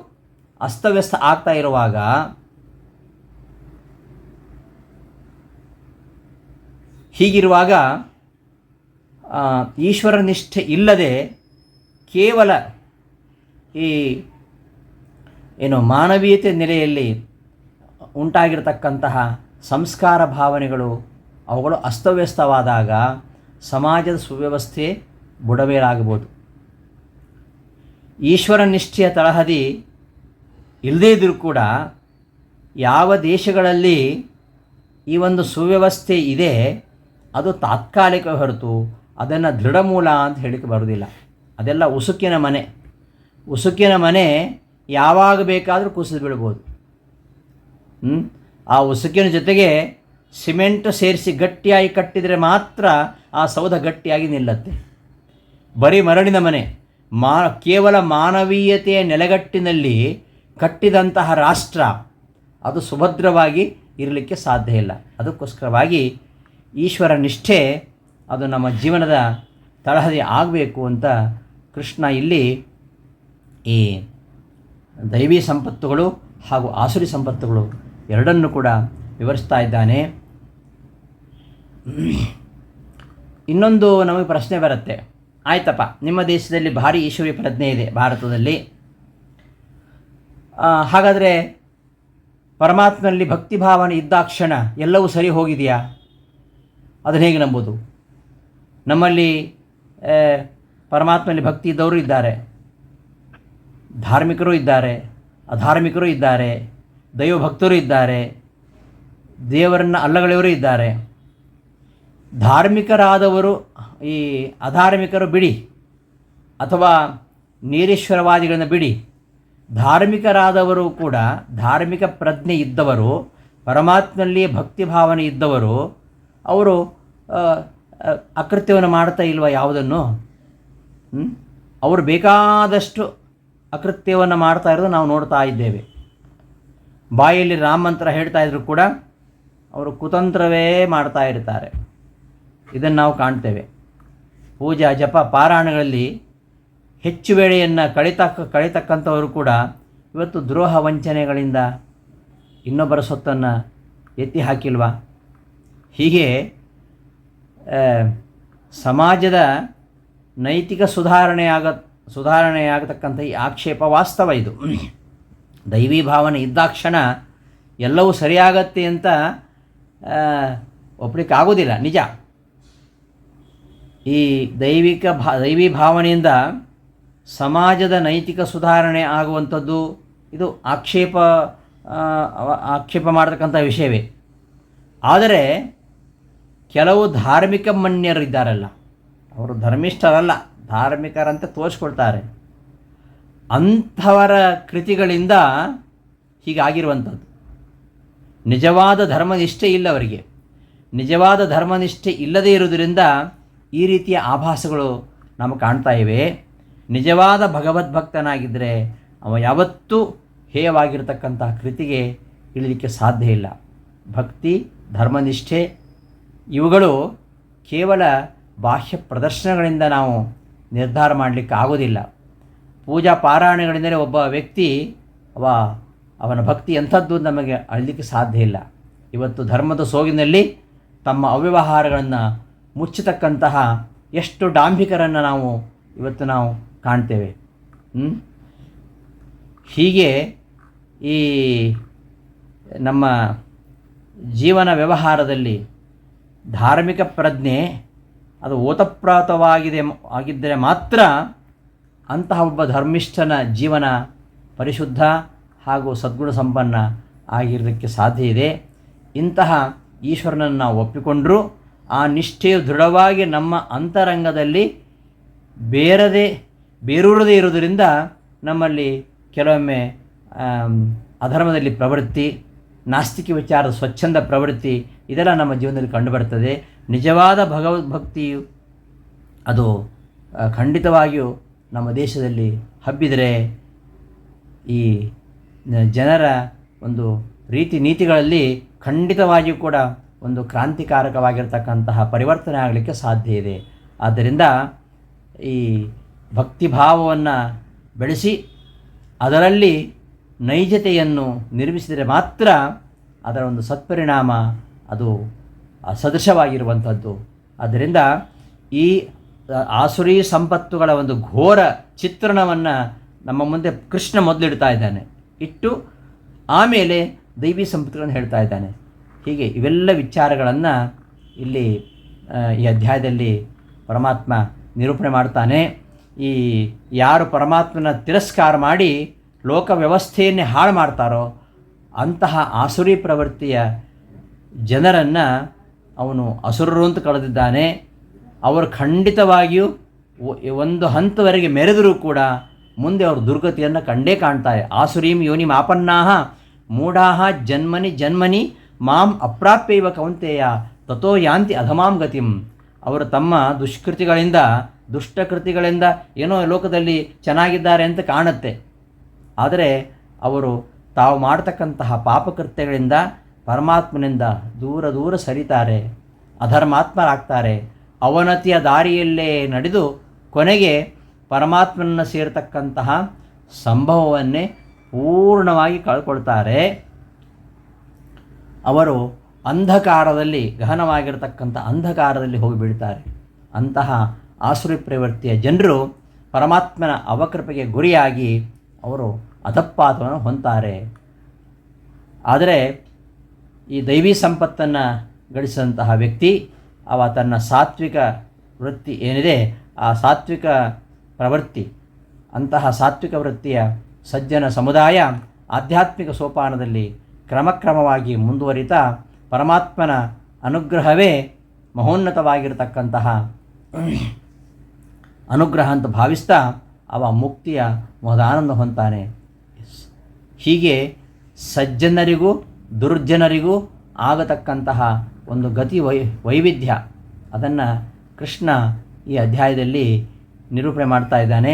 ಅಸ್ತವ್ಯಸ್ತ ಆಗ್ತಾ ಇರುವಾಗ ಹೀಗಿರುವಾಗ ಈಶ್ವರ ನಿಷ್ಠೆ ಇಲ್ಲದೆ ಕೇವಲ ಈ ಮಾನವೀಯತೆ ನೆಲೆಯಲ್ಲಿ ಉಂಟಾಗಿರತಕ್ಕಂತಹ ಸಂಸ್ಕಾರ ಭಾವನೆಗಳು ಅವುಗಳು ಅಸ್ತವ್ಯಸ್ತವಾದಾಗ ಸಮಾಜದ ಸುವ್ಯವಸ್ಥೆ ಬುಡಮೇಲಾಗಬಹುದು. ಈಶ್ವರ ನಿಷ್ಠೆಯ ತಳಹದಿ ಇಲ್ಲದೇ ಇದ್ದರೂ ಕೂಡ ಯಾವ ದೇಶಗಳಲ್ಲಿ ಈ ಒಂದು ಸುವ್ಯವಸ್ಥೆ ಇದೆ ಅದು ತಾತ್ಕಾಲಿಕ ಹೊರತು ಅದನ್ನು ದೃಢಮೂಲ ಅಂತ ಹೇಳಿಕ್ಕೆ ಬರೋದಿಲ್ಲ. ಅದೆಲ್ಲ ಉಸುಕಿನ ಮನೆ ಯಾವಾಗ ಬೇಕಾದರೂ ಕುಸಿದು ಬೀಳ್ಬೋದು. ಆ ಉಸುಕಿನ ಜೊತೆಗೆ ಸಿಮೆಂಟ್ ಸೇರಿಸಿ ಗಟ್ಟಿಯಾಗಿ ಕಟ್ಟಿದರೆ ಮಾತ್ರ ಆ ಸೌಧ ಗಟ್ಟಿಯಾಗಿ ನಿಲ್ಲತ್ತೆ. ಬರೀ ಮರಳಿನ ಮನೆ, ಕೇವಲ ಮಾನವೀಯತೆಯ ನೆಲೆಗಟ್ಟಿನಲ್ಲಿ ಕಟ್ಟಿದಂತಹ ರಾಷ್ಟ್ರ ಅದು ಸುಭದ್ರವಾಗಿ ಇರಲಿಕ್ಕೆ ಸಾಧ್ಯ ಇಲ್ಲ. ಅದಕ್ಕೋಸ್ಕರವಾಗಿ ಈಶ್ವರ ನಿಷ್ಠೆ ಅದು ನಮ್ಮ ಜೀವನದ ತಳಹದಿ ಆಗಬೇಕು ಅಂತ ಕೃಷ್ಣ ಇಲ್ಲಿ ಈ ದೈವಿ ಸಂಪತ್ತುಗಳು ಹಾಗೂ ಆಸುರಿ ಸಂಪತ್ತುಗಳು ಎರಡನ್ನೂ ಕೂಡ ವಿವರಿಸ್ತಾ ಇದ್ದಾನೆ. ಇನ್ನೊಂದು ನಮಗೆ ಪ್ರಶ್ನೆ ಬರುತ್ತೆ, ಆಯ್ತಪ್ಪ, ನಿಮ್ಮ ದೇಶದಲ್ಲಿ ಭಾರಿ ಈಶ್ವರಿ ಪ್ರಜ್ಞೆ ಇದೆ ಭಾರತದಲ್ಲಿ, ಹಾಗಾದರೆ ಪರಮಾತ್ಮನಲ್ಲಿ ಭಕ್ತಿ ಭಾವನೆ ಇದ್ದಾಕ್ಷಣ ಎಲ್ಲವೂ ಸರಿ ಹೋಗಿದೆಯಾ? ಅದನ್ನು ಹೇಗೆ ನಂಬೋದು? ನಮ್ಮಲ್ಲಿ ಪರಮಾತ್ಮನಲ್ಲಿ ಭಕ್ತಿ ಇದ್ದವರು ಇದ್ದಾರೆ, ಧಾರ್ಮಿಕರು ಇದ್ದಾರೆ, ಅಧಾರ್ಮಿಕರು ಇದ್ದಾರೆ, ದೈವಭಕ್ತರು ಇದ್ದಾರೆ, ದೇವರನ್ನು ಅಲ್ಲಗಳೆಯವರು ಇದ್ದಾರೆ. ಧಾರ್ಮಿಕರಾದವರು, ಈ ಅಧಾರ್ಮಿಕರು ಬಿಡಿ, ಅಥವಾ ನಿರೀಶ್ವರವಾದಿಗಳನ್ನು ಬಿಡಿ, ಧಾರ್ಮಿಕರಾದವರು ಕೂಡ, ಧಾರ್ಮಿಕ ಪ್ರಜ್ಞೆ ಇದ್ದವರು, ಪರಮಾತ್ಮನಲ್ಲಿ ಭಕ್ತಿ ಭಾವನೆ ಇದ್ದವರು, ಅವರು ಅಕೃತ್ಯವನ್ನು ಮಾಡ್ತಾ ಇಲ್ವ ಯಾವುದನ್ನು? ಅವರು ಬೇಕಾದಷ್ಟು ಅಕೃತ್ಯವನ್ನು ಮಾಡ್ತಾ ಇರೋದು ನಾವು ನೋಡ್ತಾ ಇದ್ದೇವೆ. ಬಾಯಲ್ಲಿ ರಾಮ ಮಂತ್ರ ಹೇಳ್ತಾ ಇದ್ರು ಕೂಡ ಅವರು ಕುತಂತ್ರವೇ ಮಾಡ್ತಾ ಇರ್ತಾರೆ. ಇದನ್ನು ನಾವು ಕಾಣ್ತೇವೆ. ಪೂಜಾ ಜಪ ಪಾರಾಯಣಗಳಲ್ಲಿ ಹೆಚ್ಚು ವೇಳೆಯನ್ನು ಕಳಿತಕ್ಕಂಥವರು ಕೂಡ ಇವತ್ತು ದ್ರೋಹ ವಂಚನೆಗಳಿಂದ ಇನ್ನೊಬ್ಬರ ಸೊತ್ತನ್ನು ಎತ್ತಿ ಹಾಕಿಲ್ವಾ? ಹೀಗೆ ಸಮಾಜದ ನೈತಿಕ ಸುಧಾರಣೆಯಾಗತಕ್ಕಂಥ ಈ ಆಕ್ಷೇಪ ವಾಸ್ತವ. ಇದು ದೈವಿ ಭಾವನೆ ಇದ್ದಾಕ್ಷಣ ಎಲ್ಲವೂ ಸರಿಯಾಗತ್ತೆ ಅಂತ ಒಪ್ಪಲಿಕ್ಕಾಗೋದಿಲ್ಲ, ನಿಜ. ಈ ದೈವಿ ಭಾವನೆಯಿಂದ ಸಮಾಜದ ನೈತಿಕ ಸುಧಾರಣೆ ಆಗುವಂಥದ್ದು ಇದು ಆಕ್ಷೇಪ ಮಾಡತಕ್ಕಂಥ ವಿಷಯವೇ. ಆದರೆ ಕೆಲವು ಧಾರ್ಮಿಕ ಮನ್ಯರಿದ್ದಾರಲ್ಲ, ಅವರು ಧರ್ಮಿಷ್ಠರಲ್ಲ, ಧಾರ್ಮಿಕರಂತೆ ತೋರಿಸ್ಕೊಳ್ತಾರೆ. ಅಂಥವರ ಕೃತಿಗಳಿಂದ ಹೀಗಾಗಿರುವಂಥದ್ದು. ನಿಜವಾದ ಧರ್ಮನಿಷ್ಠೆ ಇಲ್ಲ ಅವರಿಗೆ. ನಿಜವಾದ ಧರ್ಮನಿಷ್ಠೆ ಇಲ್ಲದೇ ಇರುವುದರಿಂದ ಈ ರೀತಿಯ ಆಭಾಸಗಳು ನಮಗೆ ಕಾಣ್ತಾ ಇವೆ. ನಿಜವಾದ ಭಗವದ್ಭಕ್ತನಾಗಿದ್ದರೆ ಅವ ಯಾವತ್ತೂ ಹೇಯವಾಗಿರ್ತಕ್ಕಂಥ ಕೃತಿಗೆ ಇಳಲಿಕ್ಕೆ ಸಾಧ್ಯ ಇಲ್ಲ. ಭಕ್ತಿ, ಧರ್ಮನಿಷ್ಠೆ ಇವುಗಳು ಕೇವಲ ಬಾಹ್ಯ ಪ್ರದರ್ಶನಗಳಿಂದ ನಾವು ನಿರ್ಧಾರ ಮಾಡಲಿಕ್ಕೆ ಆಗೋದಿಲ್ಲ. ಪೂಜಾ ಪಾರಾಯಣಗಳಿಂದಲೇ ಒಬ್ಬ ವ್ಯಕ್ತಿ ಅವನ ಭಕ್ತಿ ಎಂಥದ್ದು ನಮಗೆ ಅಳಲಿಕ್ಕೆ ಸಾಧ್ಯ ಇಲ್ಲ. ಇವತ್ತು ಧರ್ಮದ ಸೋಗಿನಲ್ಲಿ ತಮ್ಮ ಅವ್ಯವಹಾರಗಳನ್ನು ಮುಚ್ಚತಕ್ಕಂತಹ ಎಷ್ಟು ಡಾಂಭಿಕರನ್ನು ಇವತ್ತು ನಾವು ಕಾಣ್ತೇವೆ. ಹೀಗೆ ಈ ನಮ್ಮ ಜೀವನ ವ್ಯವಹಾರದಲ್ಲಿ ಧಾರ್ಮಿಕ ಪ್ರಜ್ಞೆ ಅದು ಆಗಿದ್ದರೆ ಮಾತ್ರ ಅಂತಹ ಒಬ್ಬ ಧರ್ಮಿಷ್ಠನ ಜೀವನ ಪರಿಶುದ್ಧ ಹಾಗೂ ಸದ್ಗುಣ ಸಂಪನ್ನ ಆಗಿರಲಿಕ್ಕೆ ಸಾಧ್ಯ ಇದೆ. ಇಂತಹ ಈಶ್ವರನನ್ನು ನಾವು ಒಪ್ಪಿಕೊಂಡರೂ ಆ ನಿಷ್ಠೆಯು ದೃಢವಾಗಿ ನಮ್ಮ ಅಂತರಂಗದಲ್ಲಿ ಬೇರೂರದೇ ಇರುವುದರಿಂದ ನಮ್ಮಲ್ಲಿ ಕೆಲವೊಮ್ಮೆ ಅಧರ್ಮದಲ್ಲಿ ಪ್ರವೃತ್ತಿ, ನಾಸ್ತಿಕ ವಿಚಾರದ ಸ್ವಚ್ಛಂದ ಪ್ರವೃತ್ತಿ ಇದೆಲ್ಲ ನಮ್ಮ ಜೀವನದಲ್ಲಿ ಕಂಡುಬರ್ತದೆ. ನಿಜವಾದ ಭಗವದ್ಭಕ್ತಿಯು ಅದು ಖಂಡಿತವಾಗಿಯೂ ನಮ್ಮ ದೇಶದಲ್ಲಿ ಹಬ್ಬಿದರೆ ಈ ಜನರ ಒಂದು ರೀತಿ ನೀತಿಗಳಲ್ಲಿ ಖಂಡಿತವಾಗಿಯೂ ಕೂಡ ಒಂದು ಕ್ರಾಂತಿಕಾರಕವಾಗಿರ್ತಕ್ಕಂತಹ ಪರಿವರ್ತನೆ ಆಗಲಿಕ್ಕೆ ಸಾಧ್ಯ ಇದೆ. ಆದ್ದರಿಂದ ಈ ಭಕ್ತಿಭಾವವನ್ನು ಬೆಳೆಸಿ ಅದರಲ್ಲಿ ನೈಜತೆಯನ್ನು ನಿರ್ಮಿಸಿದರೆ ಮಾತ್ರ ಅದರ ಒಂದು ಸತ್ಪರಿಣಾಮ ಅದು ಸದೃಶವಾಗಿರುವಂಥದ್ದು. ಆದ್ದರಿಂದ ಈ ಆಸುರಿ ಸಂಪತ್ತುಗಳ ಒಂದು ಘೋರ ಚಿತ್ರಣವನ್ನು ನಮ್ಮ ಮುಂದೆ ಕೃಷ್ಣ ಮೊದಲಿಡ್ತಾ ಇದ್ದಾನೆ, ಇಟ್ಟು ಆಮೇಲೆ ದೈವಿ ಸಂಪತ್ತುಗಳನ್ನು ಹೇಳ್ತಾ ಇದ್ದಾನೆ. ಹೀಗೆ ಇವೆಲ್ಲ ವಿಚಾರಗಳನ್ನು ಇಲ್ಲಿ ಈ ಅಧ್ಯಾಯದಲ್ಲಿ ಪರಮಾತ್ಮ ನಿರೂಪಣೆ ಮಾಡ್ತಾನೆ. ಈ ಯಾರು ಪರಮಾತ್ಮನ ತಿರಸ್ಕಾರ ಮಾಡಿ ಲೋಕ ವ್ಯವಸ್ಥೆಯನ್ನೇ ಹಾಳು ಮಾಡ್ತಾರೋ ಅಂತಹ ಆಸುರಿ ಪ್ರವೃತ್ತಿಯ ಜನರನ್ನು ಅವನು ಅಸುರರು ಅಂತ ಕಳೆದಿದ್ದಾನೆ. ಅವರು ಖಂಡಿತವಾಗಿಯೂ ಒಂದು ಹಂತವರೆಗೆ ಮೆರೆದರೂ ಕೂಡ ಮುಂದೆ ಅವರು ದುರ್ಗತಿಯನ್ನು ಕಂಡೇ ಕಾಣ್ತಾರೆ. ಆಸುರೀಂ ಯೋನಿಂ ಆಪನ್ನಾಹ ಮೂಢಾಹ ಜನ್ಮನಿ ಜನ್ಮನಿ ಮಾಂ ಅಪ್ರಾಪ್ಯೈವ ಕೌಂತೆಯ ತಥೋ ಯಾಂತಿ ಅಧಮಾಂ ಗತಿಂ. ಅವರು ತಮ್ಮ ದುಷ್ಟಕೃತಿಗಳಿಂದ ಏನೋ ಲೋಕದಲ್ಲಿ ಚೆನ್ನಾಗಿದ್ದಾರೆ ಅಂತ ಕಾಣುತ್ತೆ. ಆದರೆ ಅವರು ತಾವು ಮಾಡತಕ್ಕಂತಹ ಪಾಪಕೃತ್ಯಗಳಿಂದ ಪರಮಾತ್ಮನಿಂದ ದೂರ ಸರಿತಾರೆ, ಅಧರ್ಮಾತ್ಮರಾಗ್ತಾರೆ. ಅವನತಿಯ ದಾರಿಯಲ್ಲೇ ನಡೆದು ಕೊನೆಗೆ ಪರಮಾತ್ಮನನ್ನು ಸೇರತಕ್ಕಂತಹ ಸಂಭವವನ್ನೇ ಪೂರ್ಣವಾಗಿ ಕಳ್ಕೊಳ್ತಾರೆ. ಅವರು ಅಂಧಕಾರದಲ್ಲಿ, ಗಹನವಾಗಿರತಕ್ಕಂಥ ಅಂಧಕಾರದಲ್ಲಿ ಹೋಗಿ ಬೀಳ್ತಾರೆ. ಅಂತಹ ಆಸುರಿ ಪ್ರವೃತ್ತಿಯ ಜನರು ಪರಮಾತ್ಮನ ಅವಕೃಪೆಗೆ ಗುರಿಯಾಗಿ ಅವರು ಅಧಪಾತವನ್ನು ಹೊಂತಾರೆ. ಆದರೆ ಈ ದೈವಿ ಸಂಪತ್ತನ್ನು ಗಳಿಸಿದಂತಹ ವ್ಯಕ್ತಿ ಅವ ತನ್ನ ಸಾತ್ವಿಕ ವೃತ್ತಿ ಏನಿದೆ ಆ ಸಾತ್ವಿಕ ಪ್ರವೃತ್ತಿ, ಅಂತಹ ಸಾತ್ವಿಕ ವೃತ್ತಿಯ ಸಜ್ಜನ ಸಮುದಾಯ ಆಧ್ಯಾತ್ಮಿಕ ಸೋಪಾನದಲ್ಲಿ ಕ್ರಮಕ್ರಮವಾಗಿ ಮುಂದುವರಿತಾ ಪರಮಾತ್ಮನ ಅನುಗ್ರಹವೇ ಮಹೋನ್ನತವಾಗಿರತಕ್ಕಂತಹ ಅನುಗ್ರಹ ಅಂತ ಭಾವಿಸ್ತಾ ಅವ ಮುಕ್ತಿಯ ಮಹದಾನಂದ ಹೊಂತಾನೆ. ಹೀಗೆ ಸಜ್ಜನರಿಗೂ ದುರ್ಜನರಿಗೂ ಆಗತಕ್ಕಂತಹ ಒಂದು ಗತಿ ವೈವಿಧ್ಯ ಅದನ್ನು ಕೃಷ್ಣ ಈ ಅಧ್ಯಾಯದಲ್ಲಿ ನಿರೂಪಣೆ ಮಾಡ್ತಾ ಇದ್ದಾನೆ.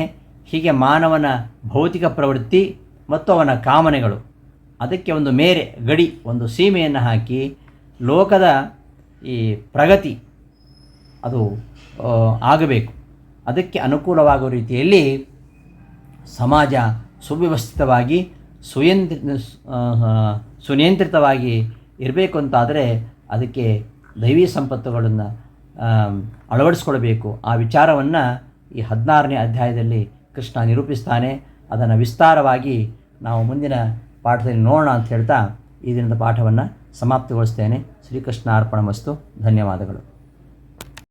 ಹೀಗೆ ಮಾನವನ ಭೌತಿಕ ಪ್ರವೃತ್ತಿ ಮತ್ತು ಅವನ ಕಾಮನೆಗಳು ಅದಕ್ಕೆ ಒಂದು ಮೇರೆ ಗಡಿ ಒಂದು ಸೀಮೆಯನ್ನು ಹಾಕಿ ಲೋಕದ ಈ ಪ್ರಗತಿ ಅದು ಆಗಬೇಕು. ಅದಕ್ಕೆ ಅನುಕೂಲವಾಗುವ ರೀತಿಯಲ್ಲಿ ಸಮಾಜ ಸುವ್ಯವಸ್ಥಿತವಾಗಿ ಸುನಿಯಂತ್ರಿತವಾಗಿ ಇರಬೇಕು ಅಂತಾದರೆ ಅದಕ್ಕೆ ದೈವಿ ಸಂಪತ್ತುಗಳನ್ನು ಅಳವಡಿಸ್ಕೊಳ್ಬೇಕು. ಆ ವಿಚಾರವನ್ನು ಈ 16ನೇ ಅಧ್ಯಾಯದಲ್ಲಿ ಕೃಷ್ಣ ನಿರೂಪಿಸ್ತಾನೆ. ಅದನ್ನು ವಿಸ್ತಾರವಾಗಿ ನಾವು ಮುಂದಿನ ಪಾಠದಲ್ಲಿ ನೋಡೋಣ ಅಂತ ಹೇಳ್ತಾ ಈ ದಿನದ ಪಾಠವನ್ನು ಸಮಾಪ್ತಿಗೊಳಿಸ್ತೇನೆ. ಶ್ರೀಕೃಷ್ಣ ಅರ್ಪಣಮಸ್ತು. ಧನ್ಯವಾದಗಳು.